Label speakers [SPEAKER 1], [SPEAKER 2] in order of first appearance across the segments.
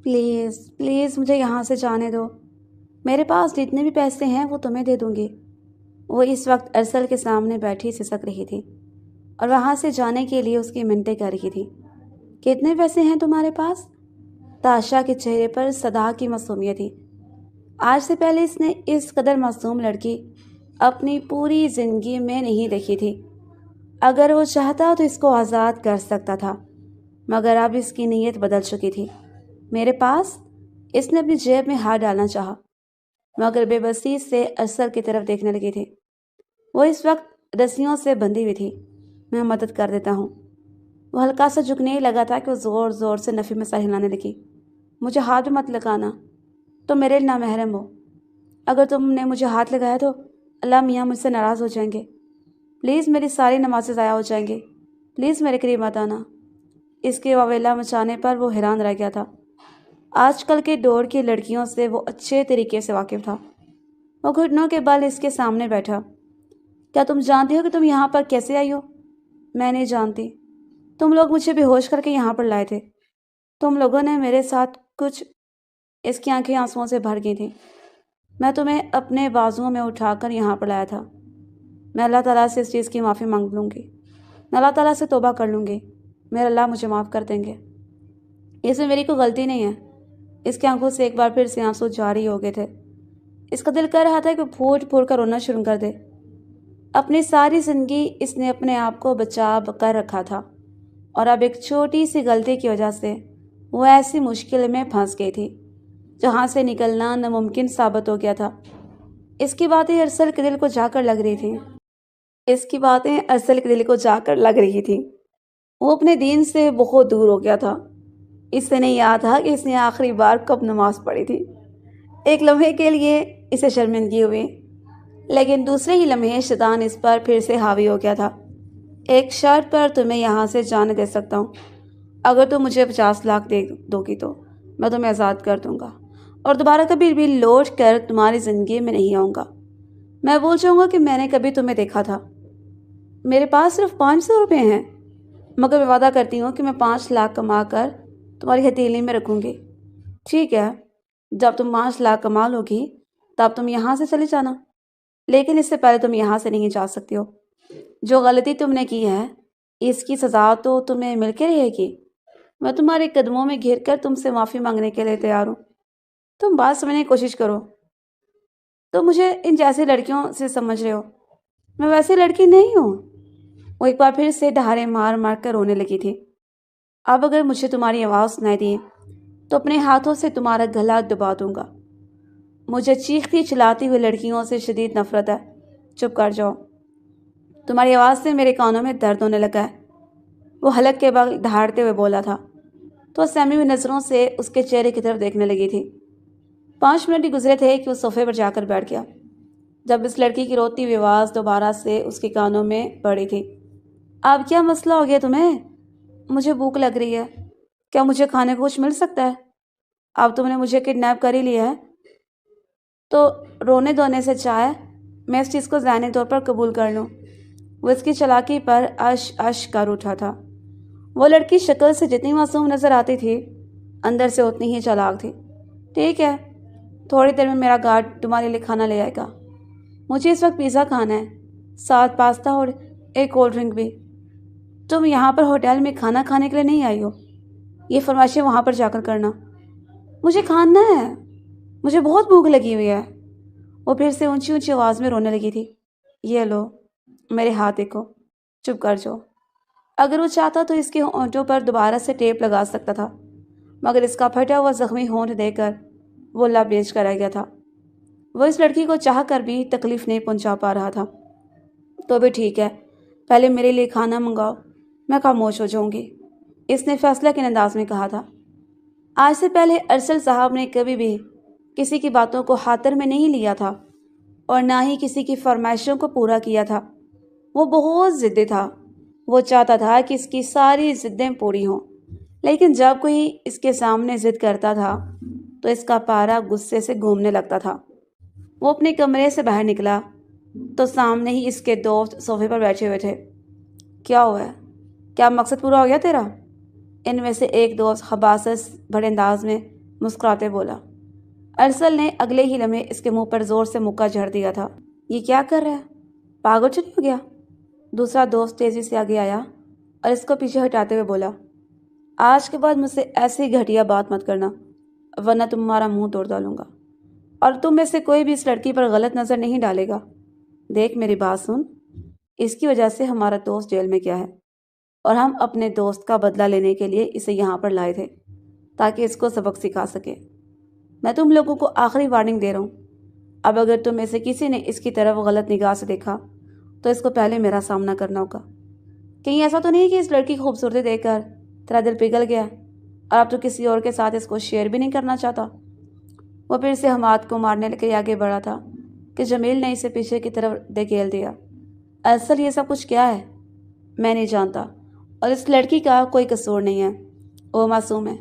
[SPEAKER 1] Please please مجھے یہاں سے جانے دو، میرے پاس جتنے بھی پیسے ہیں وہ تمہیں دے دوں گی۔ وہ اس وقت ارسل کے سامنے بیٹھی سسک رہی تھی اور وہاں سے جانے کے لیے اس کی منتیں کر رہی تھی۔ کتنے پیسے ہیں تمہارے پاس؟ تاشا کے چہرے پر صدا کی معصومیت تھی۔ آج سے پہلے اس نے اس قدر معصوم لڑکی اپنی پوری زندگی میں نہیں دیکھی تھی۔ اگر وہ چاہتا تو اس کو آزاد کر سکتا تھا، مگر اب اس کی نیت بدل چکی تھی۔ میرے پاس؟ اس نے اپنی جیب میں ہاتھ ڈالنا چاہا، مگر بے بسی سے ارسل کی طرف دیکھنے لگی تھی۔ وہ اس وقت رسیوں سے بندھی ہوئی تھی۔ میں مدد کر دیتا ہوں۔ وہ ہلکا سا جھکنے ہی لگا تھا کہ وہ زور زور سے نفی میں سر ہلانے لگی۔ مجھے ہاتھ بھی مت لگانا، تم میرے نامحرم ہو۔ اگر تم نے مجھے ہاتھ لگایا تو اللہ میاں مجھ سے ناراض ہو جائیں گے۔ پلیز میری ساری نمازیں ضائع ہو جائیں گے، پلیز میرے قریب مت آنا۔ اس کے واویلا مچانے پر وہ حیران رہ گیا تھا۔ آج کل کے دور کی لڑکیوں سے وہ اچھے طریقے سے واقف تھا۔ وہ گھٹنوں کے بل اس کے سامنے بیٹھا۔ کیا تم جانتی ہو کہ تم یہاں پر کیسے آئی ہو؟ میں نہیں جانتی۔ تم لوگ مجھے بے ہوش کر کے یہاں پر لائے تھے۔ تم لوگوں نے میرے ساتھ کچھ… اس کی آنکھیں آنسوؤں سے بھر گئی تھیں۔ میں تمہیں اپنے بازوؤں میں اٹھا کر یہاں پر لایا تھا۔ میں اللہ تعالیٰ سے اس چیز کی معافی مانگ لوں گی، میں اللہ تعالیٰ سے توبہ کر لوں گی، میرا اللہ مجھے معاف کر دیں گے۔ اس میں میری کوئی غلطی نہیں ہے۔ اس کی آنکھوں سے ایک بار پھر سے آنسو جاری ہو گئے تھے۔ اس کا دل کر رہا تھا کہ پھوٹ پھوٹ کر رونا شروع کر دے۔ اپنی ساری زندگی اس نے اپنے آپ کو بچا کر رکھا تھا، اور اب ایک چھوٹی سی غلطی کی وجہ سے وہ ایسی مشکل میں پھنس گئی تھی جہاں سے نکلنا ناممکن ثابت ہو گیا تھا۔ اس کی باتیں ارسل کے دل کو جا کر لگ رہی تھیں۔ وہ اپنے دین سے بہت دور ہو گیا تھا۔ اس سے نہیں یاد تھا کہ اس نے آخری بار کب نماز پڑھی تھی۔ ایک لمحے کے لیے اسے شرمندگی ہوئی، لیکن دوسرے ہی لمحے شیطان اس پر پھر سے حاوی ہو گیا تھا۔ ایک شرط پر تمہیں یہاں سے جانے دے سکتا ہوں۔ اگر تم مجھے 50 لاکھ دے دو گی تو میں تمہیں آزاد کر دوں گا اور دوبارہ کبھی بھی لوٹ کر تمہاری زندگی میں نہیں آؤں گا۔ میں بول جاؤں گا کہ میں نے کبھی تمہیں دیکھا تھا۔ میرے پاس صرف 500 روپے ہیں، مگر میں وعدہ کرتی ہوں کہ میں 5 لاکھ کما کر تمہاری ہتھیلی میں رکھوں گی۔ ٹھیک ہے، جب تم 5 لاکھ کما لو گی تب تم یہاں سے چلے جانا، لیکن اس سے پہلے تم یہاں سے نہیں جا سکتی ہو۔ جو غلطی تم نے کی ہے اس کی سزا تو تمہیں مل کے رہے گی۔ میں تمہارے قدموں میں گھر کر تم سے معافی مانگنے کے لیے تیار ہوں۔ تم بات سمجھنے کی کوشش کرو۔ تم مجھے ان جیسی لڑکیوں سے سمجھ رہے ہو، میں ویسی لڑکی نہیں ہوں۔ وہ ایک بار پھر سے ڈھارے مار مار کر رونے لگی تھی۔ اب اگر مجھے تمہاری آواز سنائی دی تو اپنے ہاتھوں سے تمہارا گلا دبا دوں گا۔ مجھے چیختی چلاتی ہوئی لڑکیوں سے شدید نفرت ہے۔ چپ کر جاؤ۔ تمہاری آواز سے میرے کانوں میں درد ہونے لگا ہے، وہ حلق کے بل دھاڑتے ہوئے بولا تھا تو سہمی ہوئی نظروں سے اس کے چہرے کی طرف دیکھنے لگی تھی۔ 5 منٹ ہی گزرے تھے کہ وہ صوفے پر جا کر بیٹھ گیا جب اس لڑکی کی روتی ہوئی آواز دوبارہ سے اس کے کانوں میں پڑی تھی۔ اب کیا مسئلہ ہو گیا تمہیں؟ مجھے بھوک لگ رہی ہے، کیا مجھے کھانے کو کچھ مل سکتا ہے؟ اب تم نے مجھے کڈنیپ کر ہی لیا ہے تو رونے دھونے سے چاہے میں اس چیز کو ذہنی طور پر قبول کر لوں۔ وہ اس کی چالاکی پر اش کر اٹھا تھا۔ وہ لڑکی شکل سے جتنی معصوم نظر آتی تھی اندر سے اتنی ہی چالاک تھی۔ ٹھیک ہے، تھوڑی دیر میں میرا گارڈ تمہارے لیے کھانا لے آئے گا۔ مجھے اس وقت پیزا کھانا ہے، ساتھ پاستا اور ایک کولڈ ڈرنک بھی۔ تم یہاں پر ہوٹل میں کھانا کھانے کے لیے نہیں آئی ہو، یہ فرمائشیں وہاں پر جا کر کرنا۔ مجھے کھانا ہے، مجھے بہت بھوک لگی ہوئی ہے۔ وہ پھر سے اونچی اونچی آواز میں رونے لگی تھی۔ یہ لو، میرے ہاتھ دیکھو، چپ کر جاؤ۔ اگر وہ چاہتا تو اس کے ہونٹوں پر دوبارہ سے ٹیپ لگا سکتا تھا، مگر اس کا پھٹا ہوا زخمی ہونٹ دے کر وہ لب بیچ کر رہ گیا تھا۔ وہ اس لڑکی کو چاہ کر بھی تکلیف نہیں پہنچا پا رہا تھا۔ تو بھی ٹھیک ہے، پہلے میرے لیے کھانا منگاؤ، میں خاموش ہو جاؤں گی، اس نے فیصلہ کے انداز میں کہا تھا۔ آج سے پہلے ارسل صاحب نے کبھی بھی کسی کی باتوں کو خاطر میں نہیں لیا تھا اور نہ ہی کسی کی فرمائشوں کو پورا کیا تھا۔ وہ بہت ضدی تھا، وہ چاہتا تھا کہ اس کی ساری ضدیں پوری ہوں، لیکن جب کوئی اس کے سامنے ضد کرتا تھا تو اس کا پارا غصے سے گھومنے لگتا تھا۔ وہ اپنے کمرے سے باہر نکلا تو سامنے ہی اس کے دوست صوفے پر بیٹھے ہوئے تھے۔ کیا ہوا ہے؟ کیا مقصد پورا ہو گیا تیرا؟ ان میں سے ایک دوست خباثت بڑے انداز میں مسکراتے بولا۔ ارسل نے اگلے ہی لمحے اس کے منہ پر زور سے مکہ جھڑ دیا تھا۔ یہ کیا کر رہا ہے؟ پاگل تو نہیں ہو گیا؟ دوسرا دوست تیزی سے آگے آیا اور اس کو پیچھے ہٹاتے ہوئے بولا، آج کے بعد مجھ سے ایسی گھٹیا بات مت کرنا ورنہ تمہارا منہ توڑ ڈالوں گا، اور تم میں سے کوئی بھی اس لڑکی پر غلط نظر نہیں ڈالے گا۔ دیکھ میری بات سن، اس کی وجہ سے ہمارا دوست جیل میں گیا ہے اور ہم اپنے دوست کا بدلہ لینے کے لیے اسے یہاں پر لائے تھے تاکہ اس کو سبق سکھا سکے۔ میں تم لوگوں کو آخری وارننگ دے رہا ہوں، اب اگر تم میں سے کسی نے اس کی طرف غلط نگاہ سے دیکھا تو اس کو پہلے میرا سامنا کرنا ہوگا۔ کہیں ایسا تو نہیں کہ اس لڑکی کی خوبصورتی دیکھ کر تیرا دل پگھل گیا اور اب تو کسی اور کے ساتھ اس کو شیئر بھی نہیں کرنا چاہتا؟ وہ پھر سے حماد کو مارنے کے آگے بڑھا تھا کہ جمیل نے اسے پیچھے کی طرف دھکیل دیا۔ اصل یہ سب کچھ کیا ہے میں نہیں جانتا، اور اس لڑکی کا کوئی قصور نہیں ہے، وہ معصوم ہے۔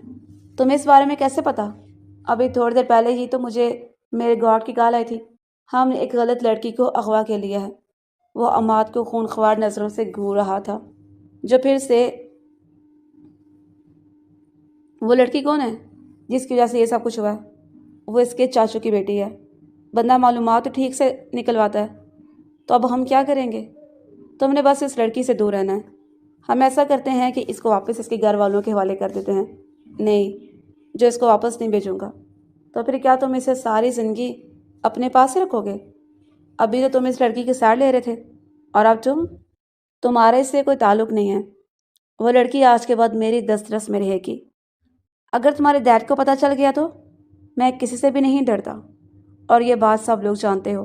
[SPEAKER 1] تمہیں اس بارے میں کیسے پتا؟ ابھی تھوڑی دیر پہلے ہی تو مجھے میرے گارڈ کی کال آئی تھی، ہم نے ایک غلط لڑکی کو اغوا کے لیا ہے۔ وہ عماد کو خونخوار نظروں سے گھور رہا تھا۔ جو پھر سے وہ لڑکی کون ہے جس کی وجہ سے یہ سب کچھ ہوا ہے؟ وہ اس کے چاچو کی بیٹی ہے۔ بندہ معلومات تو ٹھیک سے نکلواتا ہے، تو اب ہم کیا کریں گے؟ تم نے بس اس لڑکی سے دور رہنا ہے۔ ہم ایسا کرتے ہیں کہ اس کو واپس اس کے گھر والوں کے حوالے کر دیتے ہیں۔ نہیں، جو اس کو واپس نہیں بھیجوں گا۔ تو پھر کیا تم اسے ساری زندگی اپنے پاس ہی رکھو گے؟ ابھی تو تم اس لڑکی کے سائڈ لے رہے تھے اور اب تمہارا اس سے کوئی تعلق نہیں ہے۔ وہ لڑکی آج کے بعد میری دسترس میں رہے گی۔ اگر تمہارے ڈیڈ کو پتہ چل گیا تو؟ میں کسی سے بھی نہیں ڈرتا، اور یہ بات سب لوگ جانتے ہو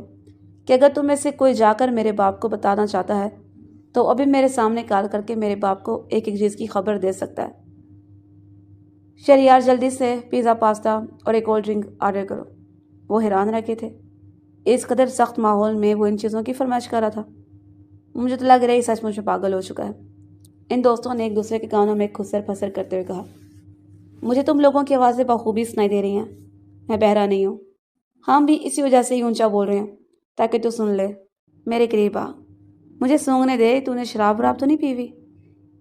[SPEAKER 1] کہ اگر تم میں سے کوئی جا کر میرے باپ کو بتانا چاہتا ہے تو ابھی میرے سامنے کال کر کے میرے باپ کو ایک ایک چیز کی خبر دے سکتا ہے۔ شہریار جلدی سے پیزا پاستا اور ایک کولڈ ڈرنک آرڈر کرو۔ وہ حیران رکھے تھے، اس قدر سخت ماحول میں وہ ان چیزوں کی فرمائش کر رہا تھا۔ مجھے تو لگ رہا ہے سچ مجھ میں پاگل ہو چکا ہے۔ ان دوستوں نے ایک دوسرے کے کانوں میں خسر پھسر کرتے ہوئے کہا، مجھے تم لوگوں کی آوازیں بخوبی سنائی دے رہی ہیں، میں بہرا نہیں ہوں۔ ہم بھی اسی وجہ سے ہی اونچا بول رہے ہیں تاکہ تو سن لے۔ میرے قریب آ، مجھے سونگنے دے۔ تو نے شراب وراب تو نہیں پی ہوئی؟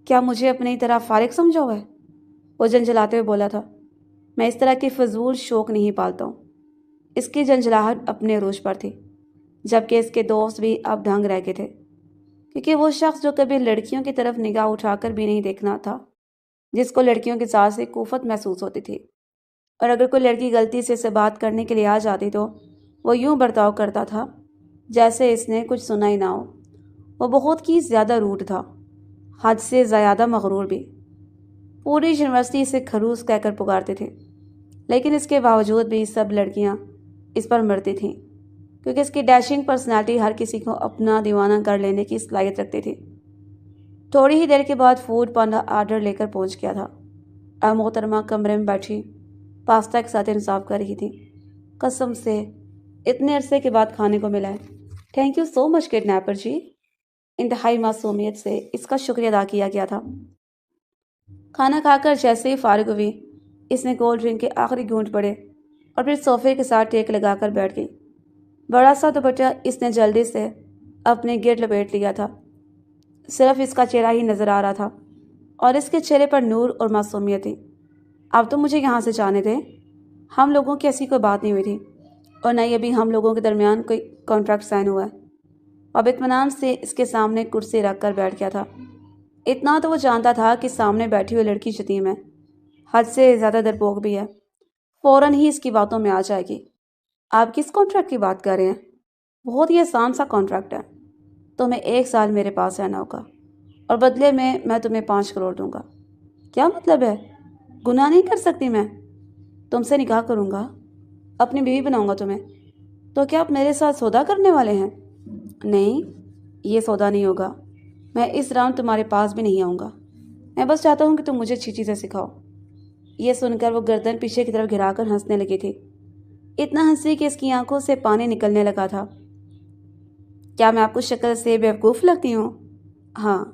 [SPEAKER 1] کیا مجھے اپنی طرح فارغ سمجھا ہوا ہے؟ وہ جھنجھلاتے ہوئے بولا تھا۔ میں اس طرح کی فضول شوق نہیں پالتا ہوں۔ اس کی جھنجھلاہٹ اپنے عروج پر تھی، جبکہ اس کے دوست بھی اب دھنگ رہ گئے تھے، کیونکہ وہ شخص جو کبھی لڑکیوں کی طرف نگاہ اٹھا کر بھی نہیں دیکھنا تھا، جس کو لڑکیوں کے ساتھ سے کوفت محسوس ہوتی تھی، اور اگر کوئی لڑکی غلطی سے اسے بات کرنے کے لیے آ جاتی تو وہ یوں برتاؤ کرتا تھا جیسے اس نے کچھ سنا ہی نہ ہو۔ وہ بہت ہی زیادہ روڈ تھا، حد سے زیادہ مغرور بھی۔ پوری یونیورسٹی اسے خروس کہہ کر پکارتے تھے، لیکن اس کے باوجود بھی سب لڑکیاں اس پر مرتی تھیں، کیونکہ اس کی ڈیشنگ پرسنالٹی ہر کسی کو اپنا دیوانہ کر لینے کی صلاحیت رکھتی تھی۔ تھوڑی ہی دیر کے بعد فوڈ پانڈا آرڈر لے کر پہنچ گیا تھا۔ اب محترمہ کمرے میں بیٹھی پاستا کے ساتھ انصاف کر رہی تھی۔ قسم سے اتنے عرصے کے بعد کھانے کو ملا ہے۔ تھینک یو سو مچ کڈنیپر جی۔ انتہائی معصومیت سے اس کا شکریہ ادا کیا گیا تھا۔ کھانا کھا کر جیسے ہی فارغ ہوئی، اس نے کولڈ ڈرنک کے آخری گھونٹ پڑے اور پھر صوفے کے ساتھ ٹیک لگا کر بیٹھ گئی۔ بڑا سا دوپٹہ اس نے جلدی سے اپنے گرد لپیٹ لیا تھا، صرف اس کا چہرہ ہی نظر آ رہا تھا اور اس کے چہرے پر نور اور معصومیت تھی۔ اب تو مجھے یہاں سے جانے دیں، ہم لوگوں کی ایسی کوئی بات نہیں ہوئی تھی، اور نہ ہی ابھی ہم لوگوں کے درمیان کوئی کانٹریکٹ سائن ہوا ہے۔ اب اطمینان سے اس کے سامنے کرسی رکھ کر بیٹھ گیا تھا۔ اتنا تو وہ جانتا تھا کہ سامنے بیٹھی ہوئی لڑکی یتیم ہے، حد سے زیادہ ڈرپوک بھی ہے، فوراً ہی اس کی باتوں میں آ جائے گی۔ آپ کس کانٹریکٹ کی بات کر رہے ہیں؟ بہت ہی آسان سا کانٹریکٹ ہے۔ تمہیں 1 سال میرے پاس رہنا ہوگا اور بدلے میں تمہیں 5 کروڑ دوں گا۔ کیا مطلب ہے؟ گناہ نہیں کر سکتی میں؟ تم سے نکاح کروں گا، اپنی بیوی بناؤں گا تمہیں۔ تو کیا آپ میرے ساتھ سودا کرنے والے ہیں؟ نہیں، یہ سودا نہیں ہوگا۔ میں اس راؤنڈ تمہارے پاس بھی نہیں آؤں گا۔ میں بس چاہتا ہوں کہ تم مجھے اچھی چیزیں سکھاؤ۔ یہ سن کر وہ گردن پیچھے کی طرف گھرا کر ہنسنے لگی تھی، اتنا ہنسی کہ اس کی آنکھوں سے پانی نکلنے لگا تھا۔ کیا میں آپ کو شکل سے بیوقوف لگتی ہوں؟ ہاں،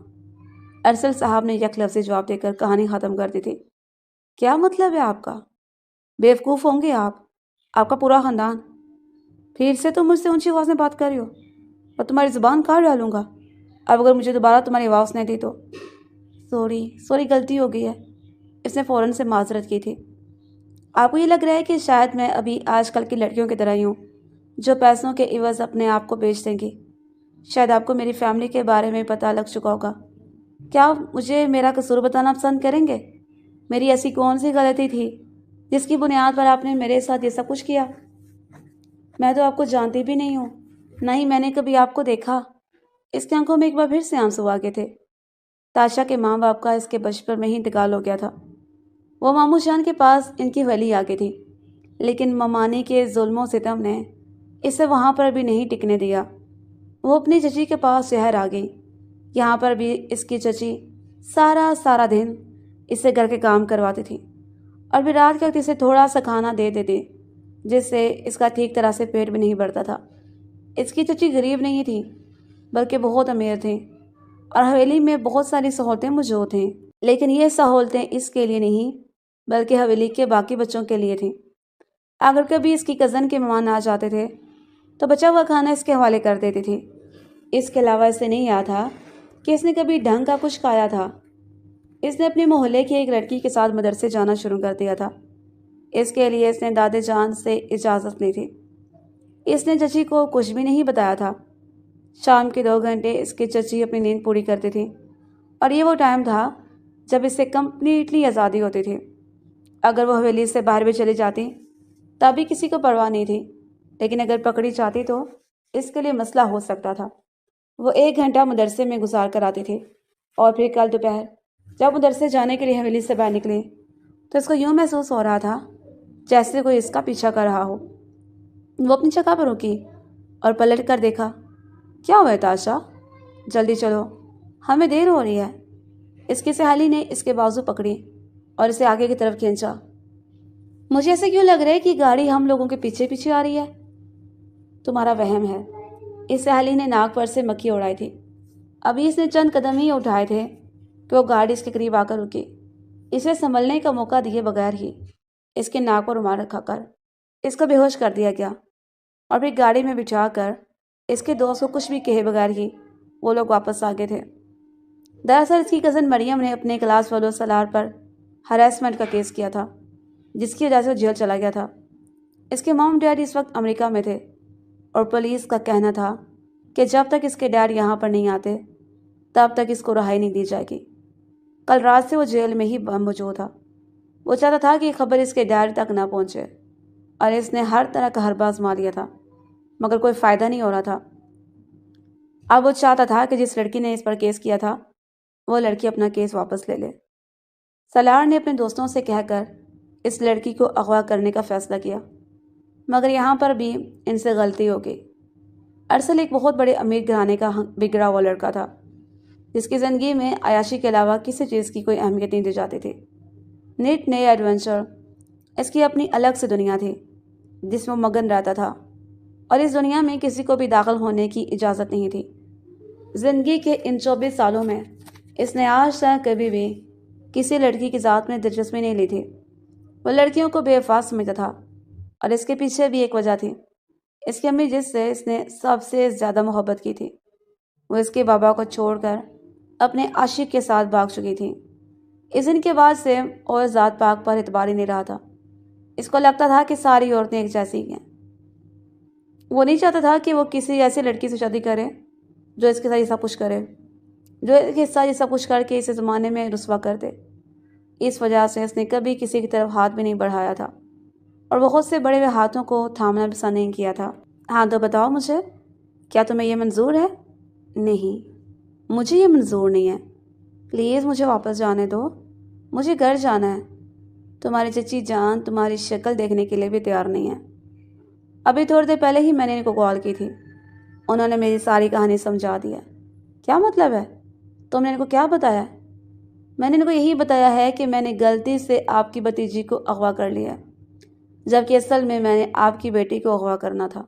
[SPEAKER 1] ارسل صاحب نے یک لفظی جواب دے کر کہانی ختم کر دی تھی۔ کیا مطلب ہے آپ کا؟ بیوقوف ہوں گے آپ کا پورا خاندان۔ پھر سے تم مجھ سے اونچی آواز میں بات کر رہی ہو اور تمہاری زبان کاٹ ڈالوں گا اب اگر مجھے دوبارہ تمہاری آواز نہیں دی تو۔ سوری غلطی ہو گئی ہے، اس نے فوراً سے معذرت کی تھی۔ آپ کو یہ لگ رہا ہے کہ شاید میں ابھی آج کل کی لڑکیوں کی طرح ہی ہوں جو پیسوں کے عوض اپنے آپ کو بیچ دیں گی؟ شاید آپ کو میری فیملی کے بارے میں پتہ لگ چکا ہوگا۔ کیا آپ مجھے میرا قصور بتانا پسند کریں گے؟ میری ایسی کون سی غلطی تھی جس کی بنیاد پر آپ نے میرے ساتھ یہ سب کچھ کیا؟ میں تو آپ کو جانتی بھی نہیں ہوں، نہ ہی میں نے کبھی آپ کو دیکھا۔ اس کی آنکھوں میں ایک بار پھر سے آنسو آ گئے تھے۔ تاشا کے ماں باپ کا اس کے بچپن میں ہی انتقال ہو گیا تھا۔ وہ ماموں جان کے پاس ان کی ولی آ گئی تھی، لیکن ممانی کے ظلم و ستم نے اسے وہاں پر بھی نہیں ٹکنے دیا۔ وہ اپنی چچی کے پاس شہر آ گئی۔ یہاں پر بھی اس کی چچی سارا دن اسے گھر کے کام کرواتی تھی اور پھر رات کے وقت اسے تھوڑا سا کھانا دے دیتی، جس سے اس کا ٹھیک طرح سے پیٹ بھی نہیں بھرتا تھا۔ اس کی چچی غریب نہیں تھی بلکہ بہت امیر تھیں اور حویلی میں بہت ساری سہولتیں موجود تھیں، لیکن یہ سہولتیں اس کے لیے نہیں بلکہ حویلی کے باقی بچوں کے لیے تھیں۔ اگر کبھی اس کی کزن کے مہمان آ جاتے تھے تو بچا ہوا کھانا اس کے حوالے کر دیتی تھی۔ اس کے علاوہ اسے نہیں یاد تھا کہ اس نے کبھی ڈھنگ کا کچھ کھایا تھا۔ اس نے اپنے محلے کی ایک لڑکی کے ساتھ مدرسے جانا شروع کر دیا تھا۔ اس کے لیے اس نے دادے جان سے اجازت لی تھی۔ اس نے چچی کو کچھ بھی نہیں بتایا تھا۔ شام کے 2 گھنٹے اس کی چچی اپنی نیند پوری کرتی تھی اور یہ وہ ٹائم تھا جب اس سے کمپلیٹلی آزادی ہوتی تھی۔ اگر وہ حویلی سے باہر بھی چلی جاتی تب بھی کسی کو پرواہ نہیں تھی، لیکن اگر پکڑی جاتی تو اس کے لیے مسئلہ ہو سکتا تھا۔ وہ 1 گھنٹہ مدرسے میں گزار کر آتی تھی اور پھر کل دوپہر جب مدرسے جانے کے لیے حویلی سے باہر نکلی تو اس کو یوں محسوس ہو رہا تھا جیسے کوئی اس کا پیچھا کر رہا ہو۔ وہ اپنی جگہ پر رکی اور پلٹ کر دیکھا۔ کیا ہوا ہے تاشا؟ جلدی چلو، ہمیں دیر ہو رہی ہے۔ اس کی سہیلی نے اس کے بازو پکڑی اور اسے آگے کی طرف کھینچا۔ مجھے ایسے کیوں لگ رہا ہے کہ گاڑی ہم لوگوں کے پیچھے پیچھے آ رہی ہے؟ تمہارا وہم ہے۔ اس سہیلی نے ناک پر سے مکھی اڑائی تھی۔ ابھی اس نے چند قدم ہی اٹھائے تھے کہ وہ گاڑی اس کے قریب آ کر رکی۔ اسے سنبھلنے کا موقع دیے بغیر ہی اس کے ناک پر رومال رکھا کر اس کو بے ہوش کر دیا گیا اور پھر گاڑی میں بٹھا کر اس کے دوست کو کچھ بھی کہے بغیر ہی وہ لوگ واپس آ گئے تھے۔ دراصل اس کی کزن مریم نے اپنے کلاس والوں سالار پر ہراسمنٹ کا کیس کیا تھا، جس کی وجہ سے وہ جیل چلا گیا تھا۔ اس کے مام ڈیڈ اس وقت امریکہ میں تھے اور پولیس کا کہنا تھا کہ جب تک اس کے ڈیڈ یہاں پر نہیں آتے تب تک اس کو رہائی نہیں دی جائے گی۔ کل رات سے وہ جیل میں ہی موجود تھا۔ وہ چاہتا تھا کہ یہ خبر اس کے ڈیڈ تک نہ پہنچے اور اس نے ہر طرح کا حربہ آزما لیا تھا مگر کوئی فائدہ نہیں ہو رہا تھا۔ اب وہ چاہتا تھا کہ جس لڑکی نے اس پر کیس کیا تھا وہ لڑکی اپنا کیس واپس لے لے۔ سالار نے اپنے دوستوں سے کہہ کر اس لڑکی کو اغوا کرنے کا فیصلہ کیا، مگر یہاں پر بھی ان سے غلطی ہو گئی۔ ارسل ایک بہت بڑے امیر گھرانے کا بگڑا ہوا لڑکا تھا جس کی زندگی میں عیاشی کے علاوہ کسی چیز کی کوئی اہمیت نہیں دی جاتی تھی۔ نت نئے ایڈونچر اس کی اپنی الگ سے دنیا تھی جس میں مگن رہتا تھا اور اس دنیا میں کسی کو بھی داخل ہونے کی اجازت نہیں تھی۔ زندگی کے ان 24 سالوں میں اس نے آج تک کبھی بھی کسی لڑکی کی ذات میں دلچسپی نہیں لی تھی۔ وہ لڑکیوں کو بے وفا سمجھتا تھا اور اس کے پیچھے بھی ایک وجہ تھی۔ اس کی امی جس سے اس نے سب سے زیادہ محبت کی تھی وہ اس کے بابا کو چھوڑ کر اپنے عاشق کے ساتھ بھاگ چکی تھی۔ اس دن کے بعد سے اور ذات پاک پر اعتبار ہی نہیں رہا تھا۔ اس کو لگتا تھا کہ ساری عورتیں ایک جیسی ہیں۔ وہ نہیں چاہتا تھا کہ وہ کسی ایسی لڑکی سے شادی کرے جو اس کے ساتھ یہ سب کچھ کرے، جو اس کے ساتھ یہ سب کچھ کر کے اسے زمانے میں رسوا کر دے۔ اس وجہ سے اس نے کبھی کسی کی طرف ہاتھ بھی نہیں بڑھایا تھا اور بہت سے بڑے ہوئے ہاتھوں کو تھامنا پسند نہیں کیا تھا۔ ہاں تو بتاؤ مجھے، کیا تمہیں یہ منظور ہے؟ نہیں، مجھے یہ منظور نہیں ہے۔ پلیز مجھے واپس جانے دو، مجھے گھر جانا ہے۔ تمہاری چچی جان تمہاری شکل دیکھنے کے لیے بھی تیار نہیں ہے۔ ابھی تھوڑی دیر پہلے ہی میں نے ان کو کال کی تھی، انہوں نے میری ساری کہانی سمجھا دی ہے۔ کیا مطلب ہے؟ تم نے ان کو کیا بتایا؟ میں نے ان کو یہی بتایا ہے کہ میں نے غلطی سے آپ کی بھتیجی کو اغوا کر لیا ہے، جبکہ اصل میں نے آپ کی بیٹی کو اغوا کرنا تھا۔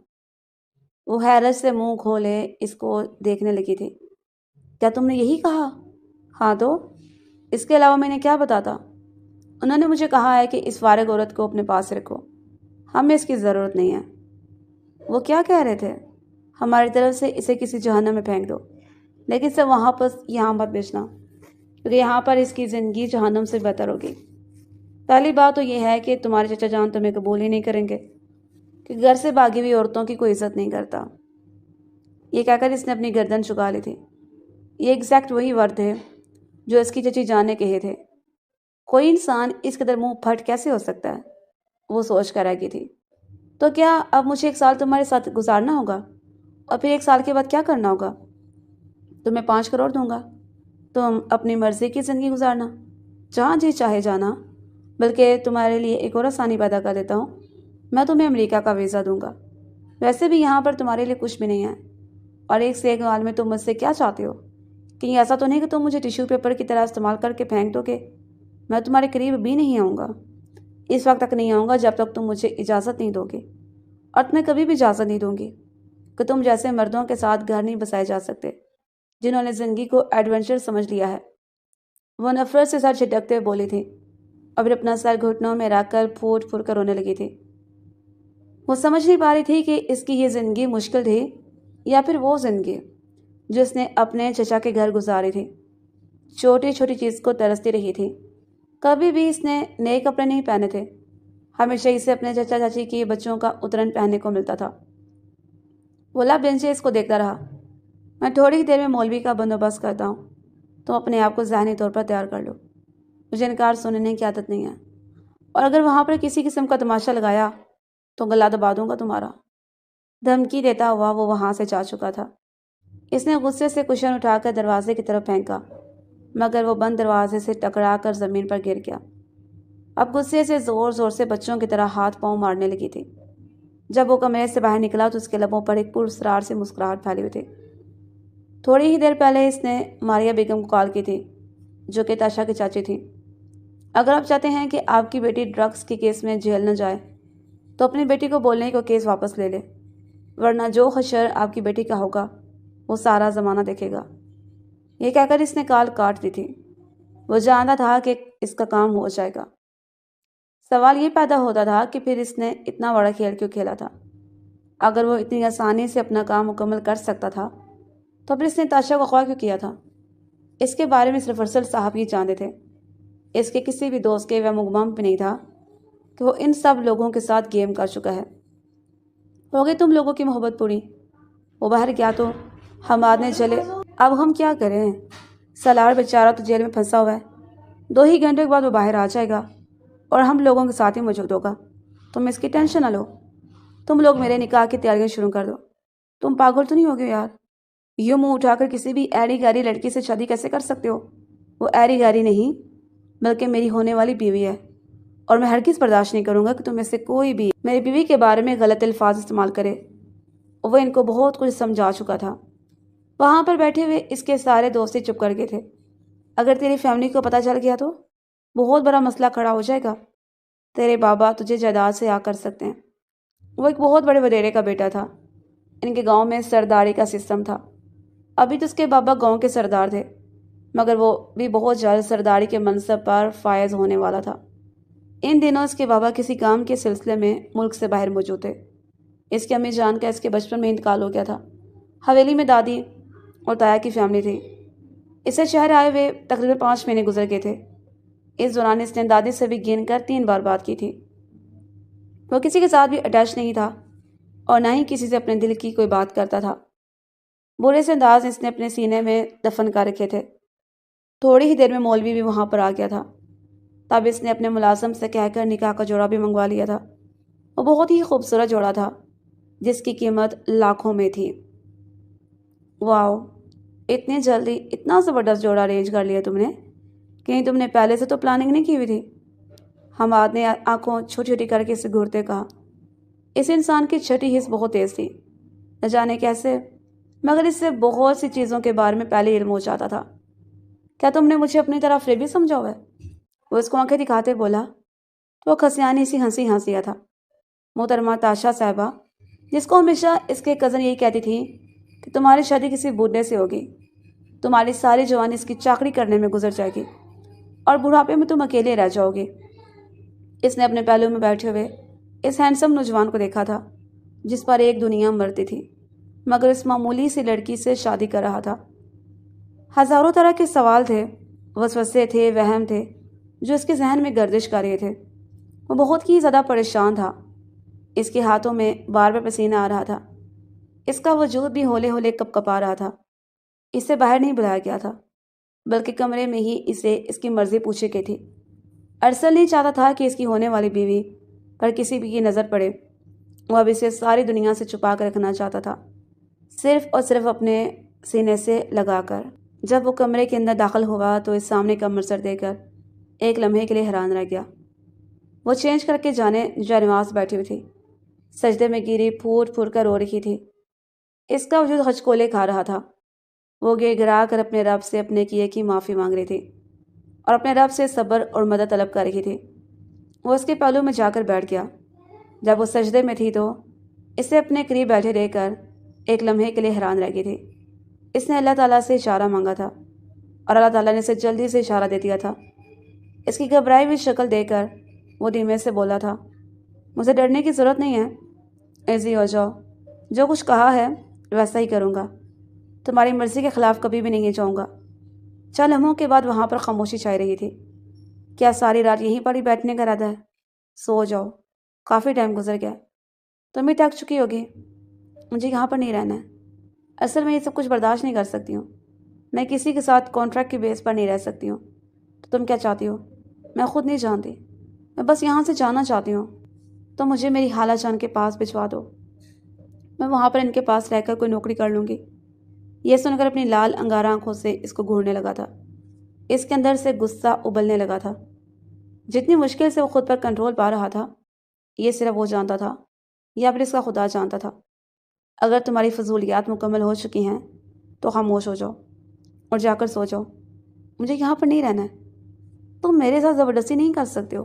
[SPEAKER 1] وہ حیرت سے منہ کھولے اس کو دیکھنے لگی تھی۔ کیا تم نے یہی کہا؟ ہاں تو اس کے علاوہ میں نے کیا بتاتا؟ انہوں نے مجھے کہا ہے کہ اس فارغ عورت کو اپنے پاس رکھو، ہمیں اس کی ضرورت نہیں ہے۔ وہ کیا کہہ رہے تھے؟ ہماری طرف سے اسے کسی جہنم میں پھینک دو، لیکن اسے وہاں پر یہاں مت بھیجنا، کیونکہ یہاں پر اس کی زندگی جہنم سے بہتر ہوگی۔ پہلی بات تو یہ ہے کہ تمہارے چچا جان تمہیں قبول ہی نہیں کریں گے کہ گھر سے بھاگی ہوئی عورتوں کی کوئی عزت نہیں کرتا۔ یہ کہہ کر اس نے اپنی گردن جھکا لی تھی۔ یہ ایگزیکٹ وہی ورڈ تھے جو اس کی چچی جان نے کہے تھے۔ کوئی انسان اس قدر منہ پھٹ کیسے ہو سکتا ہے؟ وہ سوچ کر رہ گئی تھی۔ تو کیا اب مجھے 1 سال تمہارے ساتھ گزارنا ہوگا اور پھر 1 سال کے بعد کیا کرنا ہوگا؟ تمہیں 5 کروڑ دوں گا، تم اپنی مرضی کی زندگی گزارنا، جہاں جی چاہے جانا، بلکہ تمہارے لیے ایک اور آسانی پیدا کر دیتا ہوں، میں تمہیں امریکہ کا ویزا دوں گا۔ ویسے بھی یہاں پر تمہارے لیے کچھ بھی نہیں ہے، اور ایک سے ایک سوال میں تم مجھ سے کیا چاہتے ہو؟ کہیں ایسا تو نہیں کہ تم مجھے ٹیشو پیپر کی طرح استعمال کر کے پھینک دو گے؟ میں تمہارے قریب بھی نہیں آؤں گا، اس وقت تک نہیں آؤں گا جب تک تم مجھے اجازت نہیں دو گے، اور تمہیں کبھی بھی اجازت نہیں دوں گی کہ تم جیسے مردوں کے ساتھ گھر نہیں بسائے جا سکتے جنہوں نے زندگی کو ایڈونچر سمجھ لیا ہے۔ وہ نفرت سے سر جھٹکتے ہوئے بولی تھی اور پھر اپنا سر گھٹنوں میں رکھ کر پھوٹ پھوٹ کر رونے لگی تھی۔ وہ سمجھ نہیں پا رہی تھی کہ اس کی یہ زندگی مشکل تھی یا پھر وہ زندگی جو اس نے اپنے چچا کے گھر گزاری تھی۔ چھوٹی چھوٹی چیز کو ترستی رہی تھی۔ کبھی بھی اس نے نئے کپڑے نہیں پہنے تھے، ہمیشہ اسے اپنے چچا چاچی کے بچوں کا اترن پہننے کو ملتا تھا۔ وہ لب لنچے اس کو دیکھتا رہا۔ میں تھوڑی ہی دیر میں مولوی کا بندوبست کرتا ہوں، تم اپنے آپ کو ذہنی طور پر تیار کر لو، مجھے انکار سننے کی عادت نہیں ہے، اور اگر وہاں پر کسی قسم کا تماشا لگایا تو گلا دبا دوں گا تمہارا۔ دھمکی دیتا ہوا وہ وہاں سے جا چکا تھا۔ اس نے غصے سے کشن اٹھا کر دروازے کی طرف پھینکا، مگر وہ بند دروازے سے ٹکرا کر زمین پر گر گیا۔ اب غصے سے زور زور سے بچوں کی طرح ہاتھ پاؤں مارنے لگی تھی۔ جب وہ کمرے سے باہر نکلا تو اس کے لبوں پر ایک پراسرار سے مسکراہٹ پھیلی ہوئی تھی۔ تھوڑی ہی دیر پہلے اس نے ماریہ بیگم کو کال کی تھی، جو کہ تاشا کی چاچی تھی۔ اگر آپ چاہتے ہیں کہ آپ کی بیٹی ڈرگس کے کیس میں جیل نہ جائے تو اپنی بیٹی کو بولنے کو کیس واپس لے لے، ورنہ جو حشر آپ کی بیٹی کا ہوگا وہ سارا زمانہ دیکھے گا۔ یہ کہہ کر اس نے کال کاٹ دی تھی۔ وہ جانتا تھا کہ اس کا کام ہو جائے گا۔ سوال یہ پیدا ہوتا تھا کہ پھر اس نے اتنا بڑا کھیل کیوں کھیلا تھا؟ اگر وہ اتنی آسانی سے اپنا کام مکمل کر سکتا تھا تو پھر اس نے تاشا کو خواہ کیوں کیا تھا؟ اس کے بارے میں صرف ارسل صاحب ہی جانتے تھے۔ اس کے کسی بھی دوست کے وہ مغمم بھی نہیں تھا کہ وہ ان سب لوگوں کے ساتھ گیم کر چکا ہے۔ ہو گئی تم لوگوں کی محبت پوری؟ وہ باہر گیا تو حماد نے چلے اب ہم کیا کریں؟ سالار بیچارہ تو جیل میں پھنسا ہوا ہے، 2 ہی گھنٹے کے بعد وہ باہر آ جائے گا اور ہم لوگوں کے ساتھ ہی موجود ہوگا۔ تم اس کی ٹینشن نہ لو، تم لوگ میرے نکاح کی تیاریاں شروع کر دو۔ تم پاگل تو نہیں ہو گئے یار؟ یوں منہ اٹھا کر کسی بھی ایری گیری لڑکی سے شادی کیسے کر سکتے ہو؟ وہ ایری گیری نہیں بلکہ میری ہونے والی بیوی ہے، اور میں ہرگز برداشت نہیں کروں گا کہ تم میں سے کوئی بھی میری بیوی کے بارے میں غلط الفاظ استعمال کرے۔ وہ ان کو بہت کچھ سمجھا چکا تھا۔ وہاں پر بیٹھے ہوئے اس کے سارے دوست چپ کر گئے تھے۔ اگر تیری فیملی کو پتہ چل گیا تو بہت بڑا مسئلہ کھڑا ہو جائے گا۔ تیرے بابا تجھے جائیداد سے آ کر سکتے ہیں۔ وہ ایک بہت بڑے وڈیرے کا بیٹا تھا۔ ان کے گاؤں میں سرداری کا سسٹم تھا۔ ابھی تو اس کے بابا گاؤں کے سردار تھے، مگر وہ بھی بہت جلد سرداری کے منصب پر فائز ہونے والا تھا۔ ان دنوں اس کے بابا کسی کام کے سلسلے میں ملک سے باہر موجود تھے۔ اس کی امی جان کا اس کے بچپن میں انتقال ہو گیا تھا۔ حویلی میں دادی اور تایا کی فیملی تھی۔ اسے شہر آئے ہوئے تقریباً 5 مہینے گزر گئے تھے۔ اس دوران اس نے دادی سے بھی گن کر 3 بار بات کی تھی۔ وہ کسی کے ساتھ بھی اٹیچ نہیں تھا اور نہ ہی کسی سے اپنے دل کی کوئی بات کرتا تھا۔ برے سے انداز اس نے اپنے سینے میں دفن کر رکھے تھے۔ تھوڑی ہی دیر میں مولوی بھی وہاں پر آ گیا تھا۔ تب اس نے اپنے ملازم سے کہہ کر نکاح کا جوڑا بھی منگوا لیا تھا۔ وہ بہت ہی خوبصورت جوڑا تھا جس کی قیمت لاکھوں میں تھی۔ واو، اتنی جلدی اتنا زبردست جوڑا ارینج کر لیا تم نے؟ کہیں تم نے پہلے سے تو پلاننگ نہیں کی ہوئی تھی؟ حماد نے آنکھوں چھوٹی چھوٹی کر کے اسے گھورتے کہا۔ اس انسان کی چھٹی حس بہت تیز تھی، نہ جانے کیسے، مگر اس سے بہت سی چیزوں کے بارے میں پہلے علم ہو جاتا تھا۔ کیا تم نے مجھے اپنی طرح فریبی سمجھا ہوا ہے؟ وہ اس کو آنکھیں دکھاتے بولا تو وہ کھسیانی سی ہنسی ہنسیا تھا۔ محترمہ تاشا صاحبہ، جس کو ہمیشہ اس کے کزن یہی کہتی تھی کہ تمہاری شادی کسی بوڑھے سے ہوگی، تمہاری ساری جوانی اس کی چاکری کرنے میں گزر جائے گی اور بڑھاپے میں تم اکیلے رہ جاؤ گے۔ اس نے اپنے پہلو میں بیٹھے ہوئے اس ہینڈسم نوجوان کو دیکھا تھا جس پر ایک دنیا مرتی تھی، مگر اس معمولی سی لڑکی سے شادی کر رہا تھا۔ ہزاروں طرح کے سوال تھے، وسوسے تھے، وہم تھے، جو اس کے ذہن میں گردش کر رہے تھے۔ وہ بہت ہی زیادہ پریشان تھا۔ اس کے ہاتھوں میں بار بار پسینہ آ رہا تھا۔ اس کا وجود بھی ہولے ہولے کپ کپا رہا تھا۔ اسے باہر نہیں بلایا گیا تھا، بلکہ کمرے میں ہی اسے اس کی مرضی پوچھی گئی تھی۔ ارسل نہیں چاہتا تھا کہ اس کی ہونے والی بیوی پر کسی بھی کی نظر پڑے۔ وہ اب اسے ساری دنیا سے چھپا کر رکھنا چاہتا تھا، صرف اور صرف اپنے سینے سے لگا کر۔ جب وہ کمرے کے اندر داخل ہوا تو اس سامنے کا منظر دیکھ کر ایک لمحے کے لیے حیران رہ گیا۔ وہ چینج کر کے جائے نماز بیٹھی ہوئی تھی، سجدے میں گری پھوٹ پھوٹ کر رو رہی تھی۔ اس کا وجود ہچکولے کھا رہا تھا۔ وہ گر گرا کر اپنے رب سے اپنے کیے کی معافی مانگ رہی تھی اور اپنے رب سے صبر اور مدد طلب کر رہی تھی۔ وہ اس کے پہلو میں جا کر بیٹھ گیا۔ جب وہ سجدے میں تھی تو اسے اپنے قریب بیٹھے رہ کر ایک لمحے کے لیے حیران رہ گئی تھی۔ اس نے اللہ تعالیٰ سے اشارہ مانگا تھا اور اللہ تعالیٰ نے اسے جلدی سے اشارہ دے دیا تھا۔ اس کی گھبرائی ہوئی شکل دیکھ کر وہ دھیمے سے بولا تھا، مجھے ڈرنے کی ضرورت نہیں ہے، ایزی ہو جاؤ، جو کچھ کہا ہے ویسا ہی کروں گا، تمہاری مرضی کے خلاف کبھی بھی نہیں جاؤں گا۔ چند لمحوں کے بعد وہاں پر خاموشی چھائی رہی تھی۔ کیا ساری رات یہیں پر ہی بیٹھنے کا ارادہ ہے؟ سو جاؤ، کافی ٹائم گزر گیا، تم بھی تھک چکی ہوگی، مجھے یہاں پر نہیں رہنا ہے۔ اصل میں یہ سب کچھ برداشت نہیں کر سکتی ہوں، میں کسی کے ساتھ کانٹریکٹ کی بیس پر نہیں رہ سکتی ہوں۔ تو تم کیا چاہتی ہو؟ میں خود نہیں جانتی، میں بس یہاں سے جانا چاہتی ہوں، تو مجھے میری خالہ جان کے پاس بھجوا دو، میں وہاں پر ان کے پاس رہ کر کوئی نوکری کر لوں گی۔ یہ سن کر اپنی لال انگارہ آنکھوں سے اس کو گھورنے لگا تھا۔ اس کے اندر سے غصہ ابلنے لگا تھا۔ جتنی مشکل سے وہ خود پر کنٹرول پا رہا تھا، یہ صرف وہ جانتا تھا یا پھر اس کا خدا جانتا تھا۔ اگر تمہاری فضولیات مکمل ہو چکی ہیں تو خاموش ہو جاؤ اور جا کر سو جاؤ، مجھے یہاں پر نہیں رہنا ہے۔ تم میرے ساتھ زبردستی نہیں کر سکتے ہو،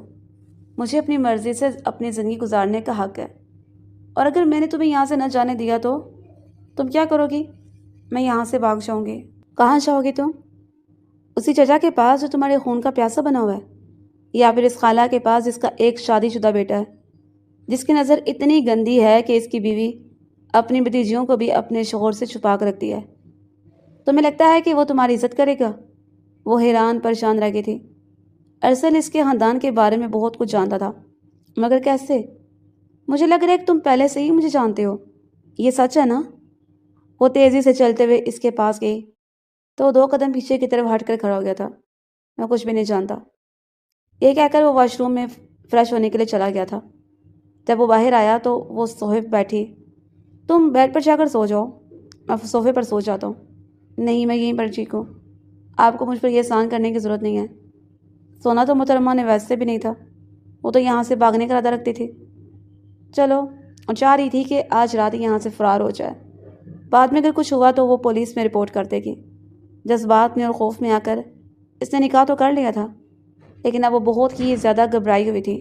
[SPEAKER 1] مجھے اپنی مرضی سے اپنی زندگی گزارنے کا حق ہے، اور اگر میں نے تمہیں یہاں سے نہ جانے دیا تو تم کیا کرو گی؟ میں یہاں سے بھاگ جاؤں گی۔ کہاں جاؤ گی تم؟ اسی چچا کے پاس جو تمہارے خون کا پیاسا بنا ہوا ہے، یا پھر اس خالہ کے پاس جس کا ایک شادی شدہ بیٹا ہے، جس کی نظر اتنی گندی ہے کہ اس کی بیوی اپنی بھتیجیوں کو بھی اپنے شوہر سے چھپا کر رکھتی ہے۔ تمہیں لگتا ہے کہ وہ تمہاری عزت کرے گا؟ وہ حیران پریشان رہ گئی تھی۔ ارسل اس کے خاندان کے بارے میں بہت کچھ جانتا تھا، مگر کیسے؟ مجھے لگ رہا ہے کہ تم پہلے سے ہی مجھے جانتے ہو، یہ سچ ہے نا؟ وہ تیزی سے چلتے ہوئے اس کے پاس گئی تو 2 قدم پیچھے کی طرف ہٹ کر کھڑا ہو گیا تھا۔ میں کچھ بھی نہیں جانتا، یہ کہہ کر وہ واش روم میں فریش ہونے کے لیے چلا گیا تھا۔ جب وہ باہر آیا تو وہ صوفے پہ بیٹھی۔ تم بیڈ پر جا کر سو جاؤ، میں صوفے پر سو جاتا ہوں۔ نہیں، میں یہیں پر ٹھیک ہوں، آپ کو مجھ پر یہ احسان کرنے کی ضرورت نہیں ہے۔ سونا تو محترمہ نے ویسے بھی نہیں تھا، وہ تو یہاں سے بھاگنے کا ارادہ رکھتی تھی۔ چلو، اور چاہ رہی تھی کہ آج رات یہاں سے فرار ہو جائے، بعد میں اگر کچھ ہوا تو وہ پولیس میں رپورٹ کر دے گی۔ جذبات میں اور خوف میں آ کر اس نے نکاح تو کر لیا تھا، لیکن اب وہ بہت ہی زیادہ گھبرائی ہوئی تھی۔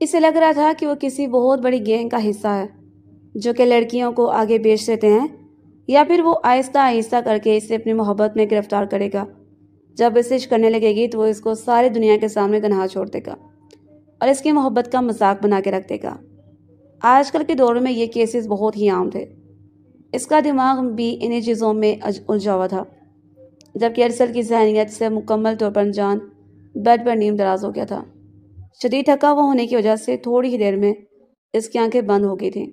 [SPEAKER 1] اسے لگ رہا تھا کہ وہ کسی بہت بڑی گینگ کا حصہ ہے جو کہ لڑکیوں کو آگے بیچ دیتے ہیں، یا پھر وہ آہستہ آہستہ کر کے اسے اپنی محبت میں گرفتار کرے گا۔ جب اسے عشق کرنے لگے گی تو وہ اس کو ساری دنیا کے سامنے تنہا چھوڑ دے گا اور اس کی محبت کا مذاق بنا کے رکھ دے گا۔ آج کل کے دور میں یہ کیسز بہت ہی عام تھے۔ اس کا دماغ بھی انہی چیزوں میں الجھا ہوا تھا، جبکہ ارسل کی ذہنیت سے مکمل طور پر انجان بیڈ پر نیم دراز ہو گیا تھا۔ شدید تھکا ہوا ہونے کی وجہ سے تھوڑی ہی دیر میں اس کی آنکھیں بند ہو گئی تھیں۔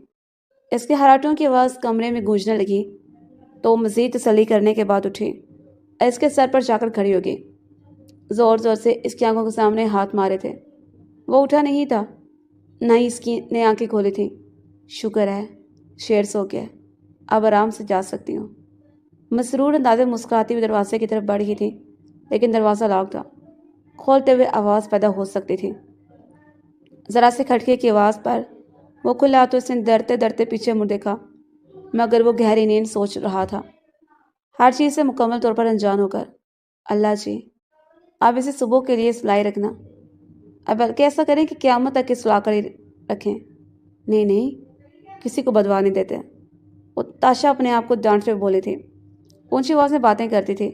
[SPEAKER 1] اس کے ہراٹوں کی آواز کمرے میں گونجنے لگی تو وہ مزید تسلی کرنے کے بعد اٹھی اور اس کے سر پر جا کر کھڑی ہو گئی۔ زور زور سے اس کی آنکھوں کے سامنے ہاتھ مارے تھے۔ وہ اٹھا نہیں تھا، نہ ہی اس کی نے آنکھیں کھولی تھیں۔ شکر ہے، شیر سو گیا، اب آرام سے جا سکتی ہوں۔ مسرور انداز مسکراتی ہوئی دروازے کی طرف بڑھ گئی تھی، لیکن دروازہ لاک تھا، کھولتے ہوئے آواز پیدا ہو سکتی تھی۔ ذرا سے کھٹکے کی آواز پر وہ کھلا تو اس نے ڈرتے ڈرتے پیچھے مڑ دیکھا، مگر وہ گہری نیند سوچ رہا تھا، ہر چیز سے مکمل طور پر انجان ہو کر۔ اللہ جی، آپ اسے صبح کے لیے سلائے رکھنا، اب بلکہ ایسا کریں کہ قیامت تک اس سلا کر ہی رکھیں۔ نہیں نہیں، کسی کو بدوا نہیں دیتے، وہ تاشا اپنے آپ کو ڈانٹتے ہوئے بولی تھی، اونچی آواز میں باتیں کرتی تھی۔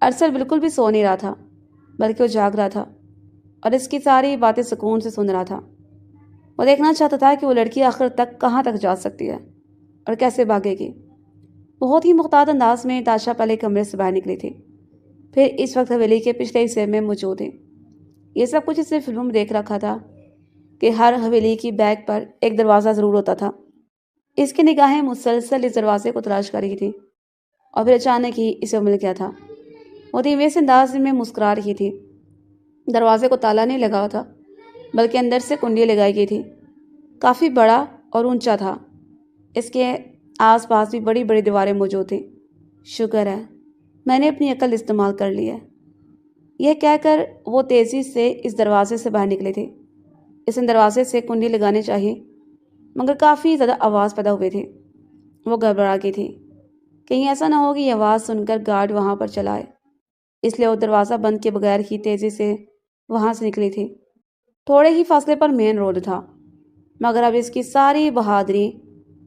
[SPEAKER 1] ارسل بالکل بھی سو نہیں رہا تھا، بلکہ وہ جاگ رہا تھا اور اس کی ساری باتیں سکون سے سن رہا تھا۔ وہ دیکھنا چاہتا تھا کہ وہ لڑکی آخر تک کہاں تک جا سکتی ہے اور کیسے بھاگے گی۔ بہت ہی محتاط انداز میں تاشا پہلے کمرے سے باہر نکلی تھی، پھر اس وقت حویلی کے پچھلے حصے میں موجود تھی۔ یہ سب کچھ اس نے فلموں میں دیکھ رکھا تھا کہ ہر حویلی کی بیک پر ایک دروازہ ضرور ہوتا تھا۔ اس کی نگاہیں مسلسل اس دروازے کو تلاش کر رہی تھی اور پھر اچانک ہی اسے مل گیا تھا۔ وہ دھیمے سے انداز میں مسکرا رہی تھی۔ دروازے کو تالا نہیں لگا تھا بلکہ اندر سے کنڈی لگائی گئی تھی۔ کافی بڑا اور اونچا تھا۔ اس کے آس پاس بھی بڑی بڑی دیواریں موجود تھیں۔ شکر ہے میں نے اپنی عقل استعمال کر لی ہے، یہ کہہ کر وہ تیزی سے اس دروازے سے باہر نکلی تھی۔ اس نے دروازے سے کنڈی لگانے چاہی مگر کافی زیادہ آواز پیدا ہوئی تھی۔ وہ گھبرا گئی تھی کہیں ایسا نہ ہو کہ یہ آواز سن کر گارڈ وہاں پر چلا آئے، اس لیے وہ دروازہ بند کے بغیر ہی تیزی سے وہاں سے نکلی تھی۔ تھوڑے ہی فاصلے پر مین روڈ تھا مگر اب اس کی ساری بہادری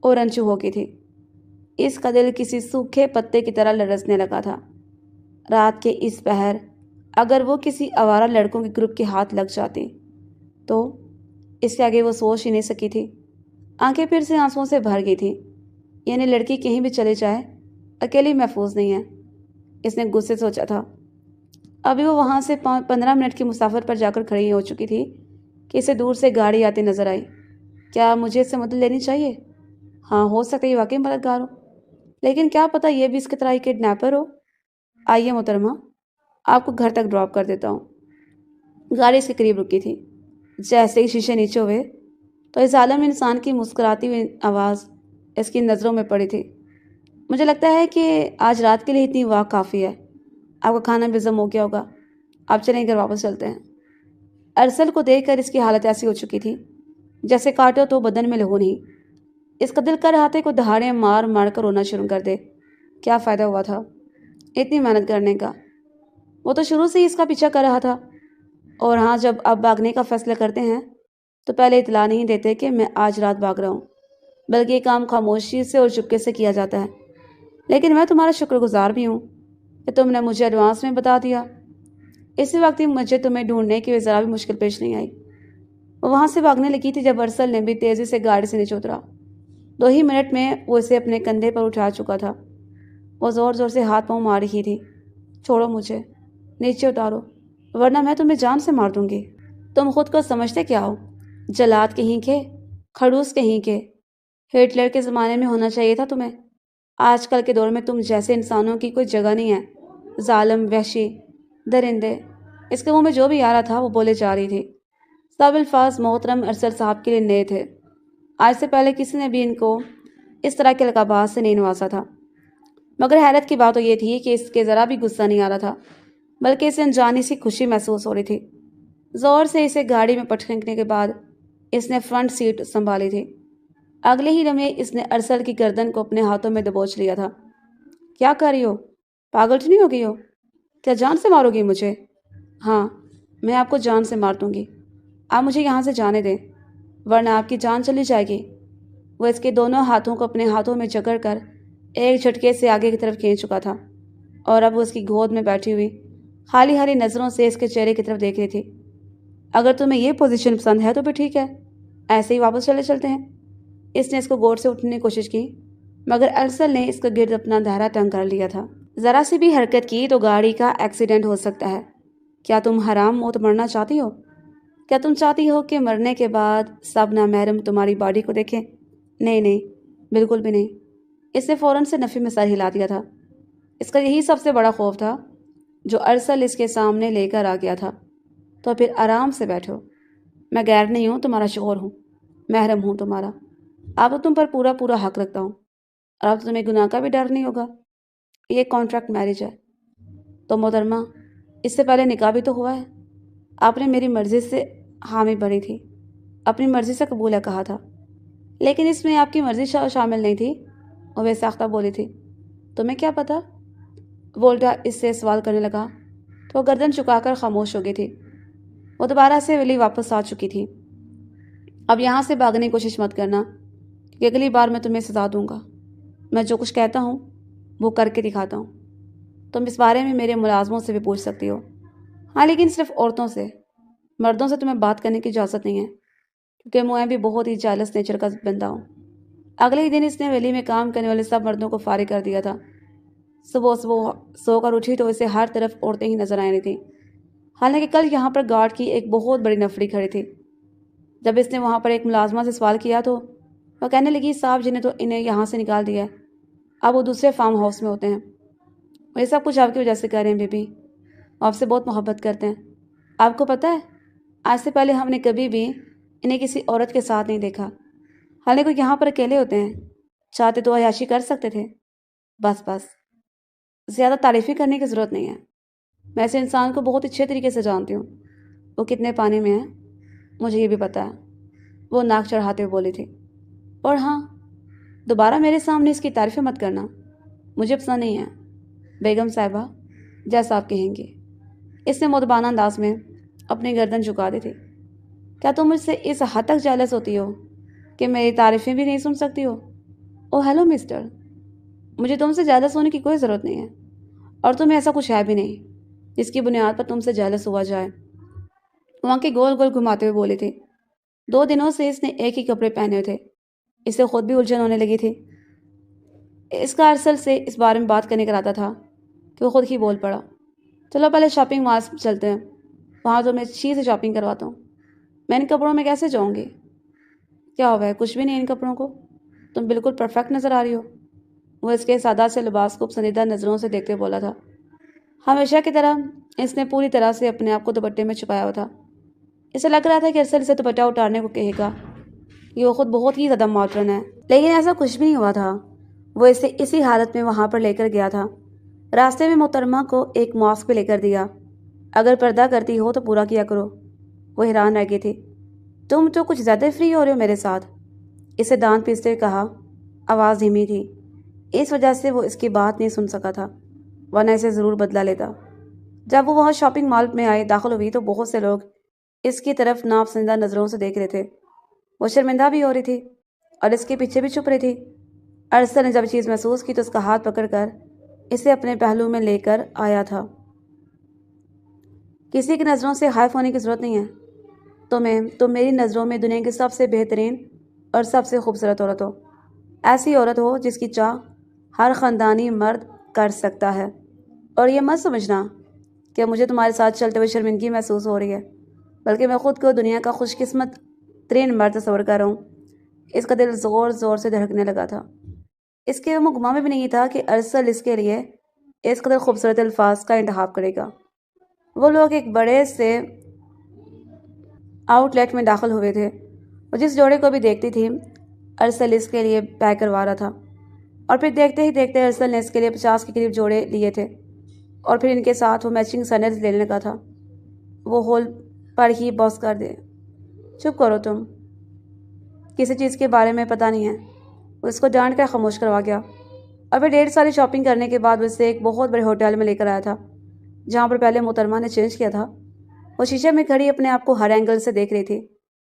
[SPEAKER 1] اورنچو ہو گئی تھی۔ اس کا دل کسی سوکھے پتے کی طرح لرزنے لگا تھا۔ رات کے اس پہر اگر وہ کسی آوارہ لڑکوں کے گروپ کے ہاتھ لگ جاتی تو اس کے آگے وہ سوچ ہی نہیں سکی تھی۔ آنکھیں پھر سے آنسوؤں سے بھر گئی تھیں۔ یعنی لڑکی کہیں بھی چلے جائے اکیلی محفوظ نہیں ہے، اس نے غصے سے سوچا تھا۔ ابھی وہ وہاں سے 15 منٹ کی مسافر پر جا کر کھڑی ہو چکی تھی کہ اسے دور سے گاڑی آتی نظر آئی۔ کیا مجھے اس سے مدد لینی چاہیے؟ ہاں، ہو سکتا ہے یہ واقعی مددگار ہو، لیکن کیا پتہ یہ بھی اس کی طرح ہی کڈنیپر ہو۔ آئیے محترمہ، آپ کو گھر تک ڈراپ کر دیتا ہوں۔ گاڑی اس کے قریب رکی تھی۔ جیسے ہی شیشے نیچے ہوئے تو اس عالم انسان کی مسکراتی ہوئی آواز اس کی نظروں میں پڑی تھی۔ مجھے لگتا ہے کہ آج رات کے لیے اتنی واہ کافی ہے۔ آپ کا کھانا بھی ہضم ہو گیا ہوگا، آپ چلیں گھر واپس چلتے ہیں۔ ارسل کو دیکھ کر اس کی حالت ایسی ہو چکی تھی جیسے کاٹو تو بدن میں لہو نہیں۔ اس کا دل کر رہا تھا کو دہاڑیں مار مار کر رونا شروع کر دے۔ کیا فائدہ ہوا تھا اتنی محنت کرنے کا؟ وہ تو شروع سے ہی اس کا پیچھا کر رہا تھا، اور ہاں جب آپ بھاگنے کا فیصلہ کرتے ہیں تو پہلے اطلاع نہیں دیتے کہ میں آج رات بھاگ رہا ہوں، بلکہ یہ کام خاموشی سے اور چپکے سے کیا جاتا ہے۔ لیکن میں تمہارا شکر گزار بھی ہوں کہ تم نے مجھے ایڈوانس میں بتا دیا۔ اسی وقت ہی مجھے تمہیں ڈھونڈنے کی ذرا بھی مشکل پیش نہیں آئی۔ وہ وہاں سے بھاگنے لگی تھی جب ارسل نے بھی تیزی سے گاڑی سے نیچے اترا۔ 2 ہی منٹ میں وہ اسے اپنے کندھے پر اٹھا چکا تھا۔ وہ زور زور سے ہاتھ پاؤں مار رہی تھی۔ چھوڑو مجھے، نیچے اتارو ورنہ میں تمہیں جان سے مار دوں گی۔ تم خود کو سمجھتے کیا ہو؟ جلاد کہیں کے، کھڑوس کہیں کے۔ ہٹلر کے زمانے میں ہونا چاہیے تھا تمہیں۔ آج کل کے دور میں تم جیسے انسانوں کی کوئی جگہ نہیں ہے۔ ظالم، وحشی، درندے۔ اس کے منہ میں جو بھی آ رہا تھا وہ بولے جا رہی تھی۔ سب الفاظ محترم ارسل صاحب کے لیے نئے تھے۔ آج سے پہلے کسی نے بھی ان کو اس طرح کے لقبات سے نہیں نوازا تھا۔ مگر حیرت کی بات تو یہ تھی کہ اس کے ذرا بھی غصہ نہیں آ رہا تھا، بلکہ اسے انجانی سی خوشی محسوس ہو رہی تھی۔ زور سے اسے گاڑی میں پٹکنے کے بعد اس نے فرنٹ سیٹ سنبھالی تھی۔ اگلے ہی لمحے اس نے ارسل کی گردن کو اپنے ہاتھوں میں دبوچ لیا تھا۔ کیا کر رہی ہو؟ پاگل تو نہیں ہو گئی ہو؟ کیا جان سے مارو گی مجھے؟ ہاں، میں آپ کو جان سے مار دوں گی۔ آپ مجھے یہاں سے جانے دیں ورنہ آپ کی جان چلی جائے گی۔ وہ اس کے دونوں ہاتھوں کو اپنے ہاتھوں میں جکڑ کر ایک جھٹکے سے آگے کی طرف کھینچ چکا تھا، اور اب وہ اس کی گود میں بیٹھی ہوئی خالی ہری نظروں سے اس کے چہرے کی طرف دیکھ رہی تھی۔ اگر تمہیں یہ پوزیشن پسند ہے تو پھر ٹھیک ہے، ایسے ہی واپس چلتے ہیں۔ اس نے اس کو گود سے اٹھنے کی کوشش کی مگر ارسل نے اس کے گرد اپنا دہرا تنگ کر لیا تھا۔ ذرا سی بھی حرکت کی تو گاڑی کا ایکسیڈنٹ ہو سکتا ہے۔ کیا تم حرام موت مرنا چاہتی ہو؟ کیا تم چاہتی ہو کہ مرنے کے بعد سب نامحرم تمہاری باڈی کو دیکھیں؟ نہیں نہیں، بالکل بھی نہیں۔ اس نے فوراً سے نفی میں سر ہلا دیا تھا۔ اس کا یہی سب سے بڑا خوف تھا جو ارسل اس کے سامنے لے کر آ گیا تھا۔ تو پھر آرام سے بیٹھو، میں غیر نہیں ہوں، تمہارا شوہر ہوں، محرم ہوں تمہارا۔ اب تو تم پر پورا پورا حق رکھتا ہوں، اور اب تو تمہیں گناہ کا بھی ڈر نہیں ہوگا۔ یہ کانٹریکٹ میرج ہے تو محترمہ، اس سے پہلے نکاح بھی تو ہوا ہے۔ آپ نے میری مرضی سے حامی بھری تھی، اپنی مرضی سے قبول ہے کہا تھا، لیکن اس میں آپ کی مرضی شامل نہیں تھی۔ اور وہ ساختہ بولی تھی۔ تمہیں کیا پتا؟ وولٹا اس سے سوال کرنے لگا تو وہ گردن چکا کر خاموش ہو گئی تھی۔ وہ دوبارہ سے ویلی واپس آ چکی تھی۔ اب یہاں سے بھاگنے کی کوشش مت کرنا کہ اگلی بار میں تمہیں سزا دوں گا۔ میں جو کچھ کہتا ہوں وہ کر کے دکھاتا ہوں۔ تم اس بارے میں میرے ملازموں سے بھی پوچھ سکتی ہو، ہاں لیکن صرف عورتوں سے۔ مردوں سے تمہیں بات کرنے کی اجازت نہیں ہے، کیونکہ میں بھی بہت ہی جالس نیچر کا بندہ ہوں۔ اگلے ہی دن اس نے ویلی میں کام کرنے والے سب مردوں کو فارغ کر دیا تھا۔ صبح سو کر اٹھی تو اسے ہر طرف عورتیں ہی نظر آ رہی تھیں۔ حالانکہ کل یہاں پر گارڈ کی ایک بہت بڑی نفری کھڑی تھی۔ جب اس نے وہاں پر ایک ملازمہ سے سوال کیا تو وہ کہنے لگی صاحب جی نے تو انہیں یہاں سے نکال دیا ہے، اب وہ دوسرے فارم ہاؤس میں ہوتے ہیں۔ وہ یہ سب کچھ آپ کی وجہ سے کر رہے ہیں بیبی، وہ آپ سے بہت محبت کرتے ہیں۔ آپ کو پتہ ہے آج سے پہلے ہم نے کبھی بھی انہیں کسی عورت کے ساتھ نہیں دیکھا، حالانکہ وہ یہاں پر اکیلے ہوتے ہیں، چاہتے تو عیاشی کر سکتے تھے۔ بس زیادہ تعریفی کرنے کی ضرورت نہیں ہے، میں ایسے انسان کو بہت اچھے طریقے سے جانتی ہوں، وہ کتنے پانی میں ہے مجھے یہ بھی پتہ ہے، وہ ناک چڑھاتے ہوئے بولی تھی۔ اور ہاں، دوبارہ میرے سامنے اس کی تعریفیں مت کرنا، مجھے پسند نہیں ہے۔ بیگم صاحبہ جیسا آپ کہیں گے۔ اس نے مدبانہ انداز میں اپنی گردن جھکا دی تھی۔ کیا تم مجھ سے اس حد تک جیلس ہوتی ہو کہ میری تعریفیں بھی نہیں سن سکتی ہو؟ او ہیلو مسٹر، مجھے تم سے جیلس ہونے کی کوئی ضرورت نہیں ہے، اور تمہیں ایسا کچھ ہے بھی نہیں جس کی بنیاد پر تم سے جیلس ہوا جائے۔ وہ آنکھیں گول گول گھماتے ہوئے بولی تھی۔ 2 دنوں سے اس نے ایک ہی کپڑے پہنے ہوئے تھے، اسے خود بھی الجھن ہونے لگی تھی۔ اس کا ارسل سے اس بارے میں بات کرنے کا ارادہ تھا کہ وہ خود ہی بول پڑا، چلو پہلے شاپنگ مال چلتے ہیں، وہاں تو میں اچھی سے شاپنگ کرواتا ہوں۔ میں ان کپڑوں میں کیسے جاؤں گی؟ کیا ہوا ہے؟ کچھ بھی نہیں ان کپڑوں کو، تم بالکل پرفیکٹ نظر آ رہی ہو۔ وہ اس کے سادہ سے لباس کو پسندیدہ نظروں سے دیکھتے بولا تھا۔ ہمیشہ کی طرح اس نے پوری طرح سے اپنے آپ کو دوپٹے میں چھپایا ہوا تھا۔ اسے لگ رہا تھا کہ ارسل اسے دوپٹہ اتارنے کو کہے گا کہ وہ خود بہت ہی زیادہ ماڈرن ہے، لیکن ایسا کچھ بھی نہیں ہوا تھا۔ وہ اسے اسی حالت میں وہاں پر لے کر گیا تھا۔ راستے میں محترمہ کو ایک ماسک بھی لے کر دیا۔ اگر پردہ کرتی ہو تو پورا کیا کرو۔ وہ حیران رہ گئی تھی۔ تم تو کچھ زیادہ فری ہو رہے ہو میرے ساتھ، اسے دانت پیستے ہوئے کہا۔ آواز دھیمی تھی، اس وجہ سے وہ اس کی بات نہیں سن سکا تھا، ورنہ اسے ضرور بدلا لیتا۔ جب وہ وہاں شاپنگ مال میں داخل ہوئی تو بہت سے لوگ اس کی طرف ناپسندیدہ نظروں سے دیکھ رہے تھے۔ وہ شرمندہ بھی ہو رہی تھی اور اس کے پیچھے بھی چھپ رہی تھی۔ ارسل نے جب چیز محسوس کی تو اس کا ہاتھ پکڑ کر اسے اپنے پہلو میں لے کر آیا تھا۔ کسی کی نظروں سے خائف ہونے کی ضرورت نہیں ہے۔ تم میری نظروں میں دنیا کی سب سے بہترین اور سب سے خوبصورت عورت ہو، ایسی عورت ہو جس کی چاہ ہر خاندانی مرد کر سکتا ہے۔ اور یہ مت سمجھنا کہ مجھے تمہارے ساتھ چلتے ہوئے شرمندگی محسوس ہو رہی ہے، بلکہ میں خود کو دنیا کا خوش قسمت ترین مرد تصور کر رہا ہوں۔ اس کا دل زور زور سے دھڑکنے لگا تھا۔ اس کے گمان میں بھی نہیں تھا کہ ارسل اس کے لیے اس قدر خوبصورت الفاظ کا انتخاب کرے گا۔ وہ لوگ ایک بڑے سے آؤٹ لیٹ میں داخل ہوئے تھے اور جس جوڑے کو بھی دیکھتی تھی ارسل اس کے لیے پیک کروا رہا تھا، اور پھر دیکھتے ہی دیکھتے ارسل نے اس کے لیے 50 کے قریب جوڑے لیے تھے، اور پھر ان کے ساتھ وہ میچنگ سینڈلز لینے لگا تھا۔ وہ ہول پر ہی باس کر دے، چپ کرو تم، کسی چیز کے بارے میں پتہ نہیں ہے۔ وہ اس کو ڈانٹ کر خاموش کروا گیا، اور پھر ڈھیر ساری شاپنگ کرنے کے بعد وہ اسے ایک بہت بڑے ہوٹل میں لے کر آیا تھا جہاں پر پہلے محترمہ نے چینج کیا تھا۔ وہ شیشے میں کھڑی اپنے آپ کو ہر اینگل سے دیکھ رہی تھی،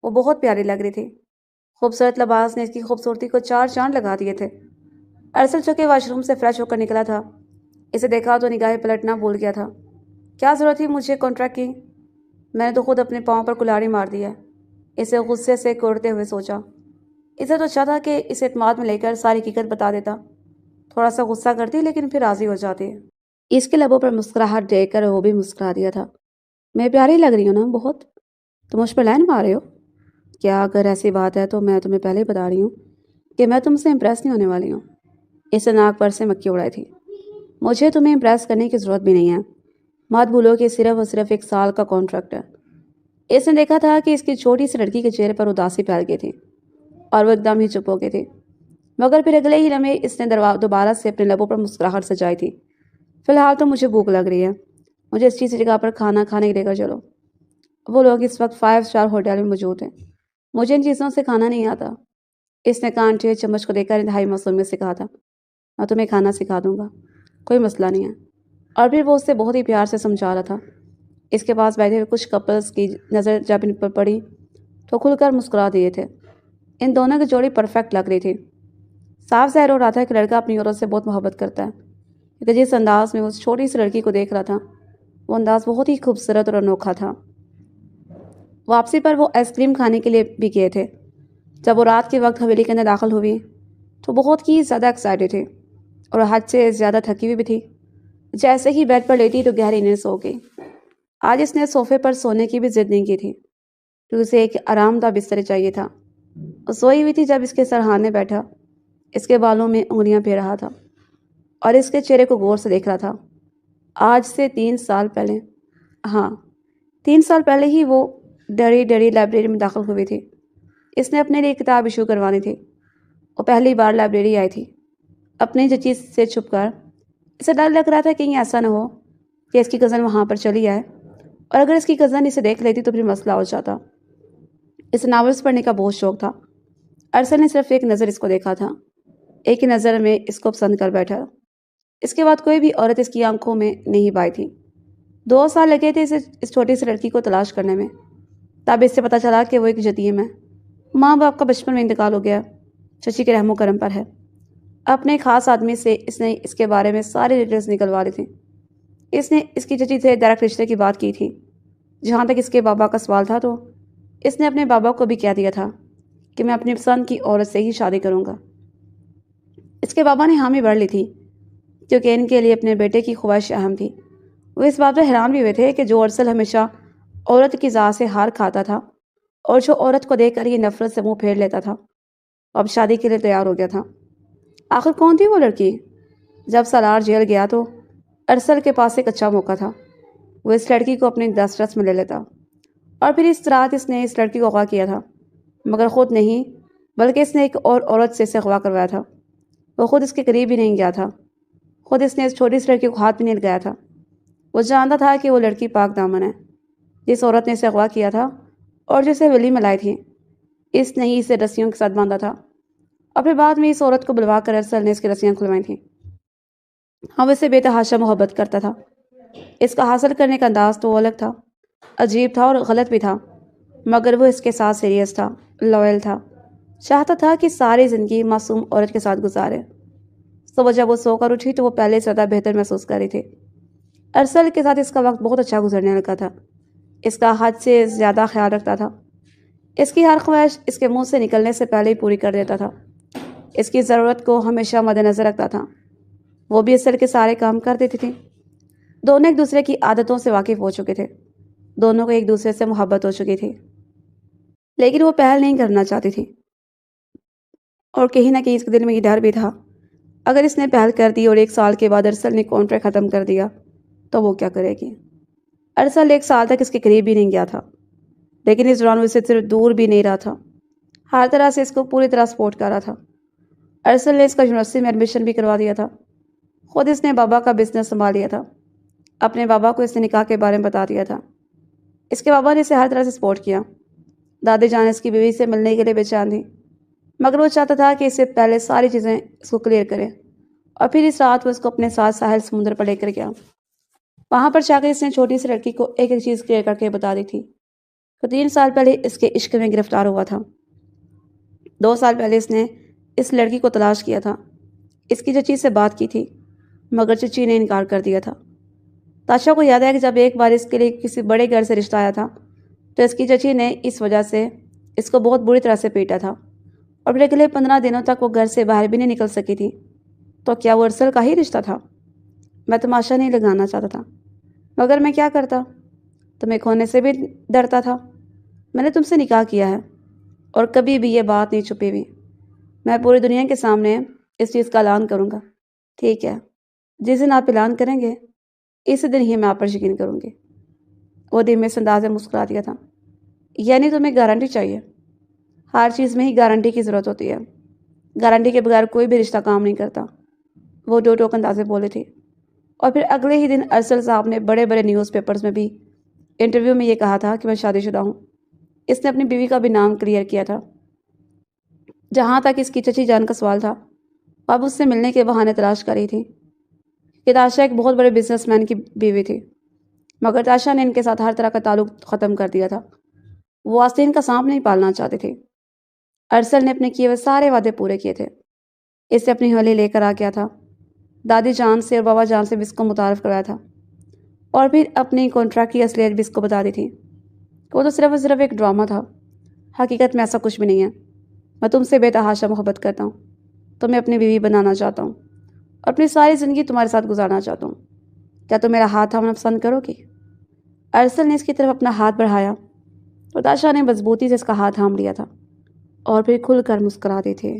[SPEAKER 1] وہ بہت پیاری لگ رہی تھی۔ خوبصورت لباس نے اس کی خوبصورتی کو 4 چاند لگا دیے تھے۔ ارسل چونکہ واش روم سے فریش ہو کر نکلا تھا، اسے دیکھا تو نگاہیں پلٹنا بھول گیا تھا۔ کیا ضرورت تھی مجھے کانٹریکٹ کی؟ میں نے تو خود اپنے پاؤں پر کلاڑی مار دی ہے، اسے غصے سے کوڑتے ہوئے سوچا۔ اسے تو اچھا تھا کہ اسے اعتماد میں لے کر ساری حقیقت بتا دیتا، تھوڑا سا غصہ کرتی لیکن پھر راضی ہو جاتی۔ اس کے لبوں پر مسکراہٹ دیکھ کر وہ بھی مسکرا دیا تھا۔ میں پیاری لگ رہی ہوں نا بہت؟ تم مجھ پر لائن مار رہے ہو کیا؟ اگر ایسی بات ہے تو میں تمہیں پہلے ہی بتا رہی ہوں کہ میں تم سے امپریس نہیں ہونے والی ہوں۔ اسے ناک پر سے مکھی اڑائی تھی۔ مجھے تمہیں امپریس کرنے کی ضرورت بھی نہیں ہے، مت بھولو کہ صرف اور صرف 1 سال کا کانٹریکٹ ہے۔ اس نے دیکھا تھا کہ اس کی چھوٹی سی لڑکی کے چہرے پر اداسی پھیل گئی تھی اور وہ ایک دم ہی چپ ہو گئی تھی، مگر پھر اگلے ہی لمحے اس نے دوبارہ سے اپنے لبوں پر مسکراہٹ سجائی تھی۔ فی الحال تو مجھے بھوک لگ رہی ہے، مجھے اس چیز کی جگہ پر کھانا کھانے لے کر چلو۔ وہ لوگ اس وقت 5 اسٹار ہوٹل میں موجود ہیں، مجھے ان چیزوں سے کھانا نہیں آتا۔ اس نے کانٹے چمچ کو دے کر انتہائی معصومیت سے کہا تھا، میں تمہیں کھانا سکھا دوں گا، کوئی مسئلہ نہیں ہے۔ اور پھر وہ اسے بہت ہی پیار سے سمجھا رہا تھا۔ اس کے پاس بیٹھے ہوئے کچھ کپلز کی نظر جب ان پر پڑی تو کھل کر مسکرا دیے تھے۔ ان دونوں کی جوڑی پرفیکٹ لگ رہی تھی۔ صاف ظاہر ہو رہا تھا کہ لڑکا اپنی عورت سے بہت محبت کرتا ہے، کیونکہ جس انداز میں اس چھوٹی سی لڑکی کو دیکھ رہا تھا وہ انداز بہت ہی خوبصورت اور انوکھا تھا۔ واپسی پر وہ آئس کریم کھانے کے لیے بھی گئے تھے۔ جب وہ رات کے وقت حویلی کے اندر داخل ہوئی تو بہت ہی زیادہ ایکسائٹڈ تھی اور حد سے زیادہ تھکی ہوئی بھی تھی۔ جیسے ہی بیڈ پر لیٹی تو گہری نیند سو گئی۔ آج اس نے صوفے پر سونے کی بھی ضد نہیں کی تھی کیونکہ اسے ایک آرام دہ بستر چاہیے تھا۔ وہ سوئی ہوئی تھی جب اس کے سرہانے بیٹھا، اس کے بالوں میں انگلیاں پھیر رہا تھا اور اس کے چہرے کو غور سے دیکھ رہا تھا۔ آج سے 3 سال پہلے، ہاں 3 سال پہلے ہی وہ ڈری ڈری لائبریری میں داخل ہوئی تھی۔ اس نے اپنے لیے کتاب ایشو کروانی تھی۔ وہ پہلی بار لائبریری آئی تھی اپنی چچی سے چھپ کر۔ اسے ڈر لگ رہا تھا کہیں ایسا نہ ہو کہ اس کی کزن وہاں پر چلی آئے، اور اگر اس کی کزن اسے دیکھ لیتی تو پھر مسئلہ ہو جاتا۔ اسے ناولس پڑھنے کا بہت شوق تھا۔ ارسل نے صرف ایک نظر اس کو دیکھا تھا، ایک ہی نظر میں اس کو پسند کر بیٹھا۔ اس کے بعد کوئی بھی عورت اس کی آنکھوں میں نہیں بائی تھی۔ 2 سال لگے تھے اسے اس چھوٹی سی لڑکی کو تلاش کرنے میں، تب اس سے پتہ چلا کہ وہ ایک یتیم ہے۔ ماں باپ کا بچپن میں انتقال ہو گیا، چچی کے رحم و کرم پر ہے۔ اپنے ایک خاص آدمی سے اس نے اس کے بارے میں ساری ڈیٹیلز نکلوا لی تھی۔ اس نے اس کی چچی سے ڈائریکٹ رشتے کی بات کی تھی۔ جہاں تک اس کے بابا کا سوال تھا تو اس نے اپنے بابا کو بھی کہہ دیا تھا کہ میں اپنی پسند کی عورت سے ہی شادی کروں گا۔ اس کے بابا نے حامی بھر لی تھی کیونکہ ان کے لیے اپنے بیٹے کی خواہش اہم تھی۔ وہ اس بات پر حیران بھی ہوئے تھے کہ جو ارسل ہمیشہ عورت کی ذات سے ہار کھاتا تھا اور جو عورت کو دیکھ کر ہی نفرت سے منہ پھیر لیتا تھا، اب شادی کے لیے تیار ہو گیا تھا۔ آخر کون تھی وہ لڑکی؟ جب سالار جیل گیا تو ارسل کے پاس ایک اچھا موقع تھا۔ وہ اس لڑکی کو اپنے دسترس میں لے لیتا، اور پھر اس رات اس نے اس لڑکی کو اغوا کیا تھا، مگر خود نہیں بلکہ اس نے ایک اور عورت سے اسے اغوا کروایا تھا۔ وہ خود اس کے قریب بھی نہیں گیا تھا، خود اس نے اس چھوٹی سی لڑکی کو ہاتھ بھی نہیں لگایا تھا۔ وہ جانتا تھا کہ وہ لڑکی پاک دامن ہے، جس عورت نے اسے اغوا کیا تھا اور جسے ولی میں لائی تھی، اس نے ہی اسے رسیوں کے ساتھ باندھا تھا، اور پھر بعد میں اس عورت کو بلوا کر ارسل نے اس کی رسیاں کھلوائی تھیں۔ ہم اسے بے تحاشا محبت کرتا تھا۔ اس کا حاصل کرنے کا انداز تو الگ تھا، عجیب تھا اور غلط بھی تھا، مگر وہ اس کے ساتھ سیریس تھا، لوئل تھا، چاہتا تھا کہ ساری زندگی معصوم عورت کے ساتھ گزارے۔ صبح جب وہ سو کر اٹھی تو وہ پہلے سے زیادہ بہتر محسوس کر رہی تھی۔ ارسل کے ساتھ اس کا وقت بہت اچھا گزرنے لگا تھا۔ اس کا حد سے زیادہ خیال رکھتا تھا، اس کی ہر خواہش اس کے منہ سے نکلنے سے پہلے ہی پوری کر دیتا تھا، اس کی ضرورت کو ہمیشہ مد نظر رکھتا تھا۔ وہ بھی ارسل کے سارے کام کر دیتی تھی۔ دونوں ایک دوسرے کی عادتوں سے واقف ہو چکے تھے، دونوں کو ایک دوسرے سے محبت ہو چکی تھی، لیکن وہ پہل نہیں کرنا چاہتی تھی، اور کہیں نہ کہیں اس کے دل میں یہ ڈر بھی تھا اگر اس نے پہل کر دی اور 1 سال کے بعد ارسل نے کانٹریکٹ ختم کر دیا تو وہ کیا کرے گی۔ ارسل 1 سال تک اس کے قریب بھی نہیں گیا تھا، لیکن اس دوران وہ اس سے صرف دور بھی نہیں رہا تھا، ہر طرح سے اس کو پوری طرح سپورٹ کر رہا تھا۔ ارسل نے اس کا یونیورسٹی میں ایڈمیشن بھی کروا دیا تھا، خود اس نے بابا کا بزنس سنبھال لیا تھا، اپنے بابا کو اس نے نکاح کے بارے میں بتا دیا تھا۔ اس کے بابا نے اسے ہر طرح سے سپورٹ کیا۔ دادی جان اس کی بیوی سے ملنے کے لیے بے چین تھی، مگر وہ چاہتا تھا کہ اس سے پہلے ساری چیزیں اس کو کلیئر کرے، اور پھر اس رات وہ اس کو اپنے ساتھ ساحل سمندر پر لے کر گیا۔ وہاں پر جا کر اس نے چھوٹی سی لڑکی کو ایک ایک چیز کلیئر کر کے بتا دی تھی۔ تو 3 سال پہلے اس کے عشق میں گرفتار ہوا تھا، 2 سال پہلے اس نے اس لڑکی کو تلاش کیا تھا، اس کی چچی سے بات کی تھی، مگر چچی نے انکار کر دیا تھا۔ تاشا کو یاد ہے کہ جب ایک بار اس کے لیے کسی بڑے گھر سے رشتہ آیا تھا تو اس کی چچی نے اس وجہ سے اس کو بہت بری طرح سے پیٹا تھا، اور پھر اگلے 15 دنوں تک وہ گھر سے باہر بھی نہیں نکل سکی تھی۔ تو کیا وہ ارسل کا ہی رشتہ تھا؟ میں تماشا نہیں لگانا چاہتا تھا، مگر میں کیا کرتا، تمہیں کھونے سے بھی ڈرتا تھا۔ میں نے تم سے نکاح کیا ہے اور کبھی بھی یہ بات نہیں چھپی ہوئی۔ میں پوری دنیا کے سامنے اس چیز کا اعلان کروں گا، ٹھیک ہے؟ جس دن آپ اعلان کریں گے اسی دن ہی میں آپ پر یقین کروں گی۔ وہ دھیمے سے انداز میں مسکرا دیا تھا۔ یعنی تمہیں گارنٹی چاہیے؟ ہر چیز میں ہی گارنٹی کی ضرورت ہوتی ہے، گارنٹی کے بغیر کوئی بھی رشتہ کام نہیں کرتا، وہ ٹو ٹوک انداز میں بولے تھی۔ اور پھر اگلے ہی دن ارسل صاحب نے بڑے بڑے نیوز پیپرز میں بھی انٹرویو میں یہ کہا تھا کہ میں شادی شدہ ہوں۔ اس نے اپنی بیوی کا بھی نام کلیئر کیا تھا۔ جہاں تک اس کی چچی جان کا سوال تھا، اب اس سے ملنے کے بہانے تلاش کر رہی تھی کہ تاشا ایک بہت بڑے بزنس مین کی بیوی تھی، مگر تاشا نے ان کے ساتھ ہر طرح کا تعلق ختم کر دیا تھا۔ وہ آستین کا سانپ نہیں پالنا چاہتی تھی۔ ارسل نے اپنے کیے ہوئے سارے وعدے پورے کیے تھے، اس سے اپنی حویلی لے کر آ گیا تھا، دادی جان سے اور بابا جان سے بھی اس کو متعارف کرایا تھا، اور پھر اپنی کانٹریکٹ کی اصلیت بھی اس کو بتا دی تھی کہ وہ تو صرف اور صرف ایک ڈرامہ تھا، حقیقت میں ایسا کچھ بھی نہیں ہے۔ میں تم سے بے تحاشا محبت کرتا ہوں، تمہیں اپنی بیوی بنانا چاہتا ہوں، اور اپنی ساری زندگی تمہارے ساتھ گزارنا چاہتا ہوں۔ کیا تم میرا ہاتھ تھامنا پسند کرو گی؟ ارسل نے اس کی طرف اپنا ہاتھ بڑھایا تو تاشا نے مضبوطی سے اس کا ہاتھ تھام لیا تھا اور پھر کھل کر مسکراتے تھے۔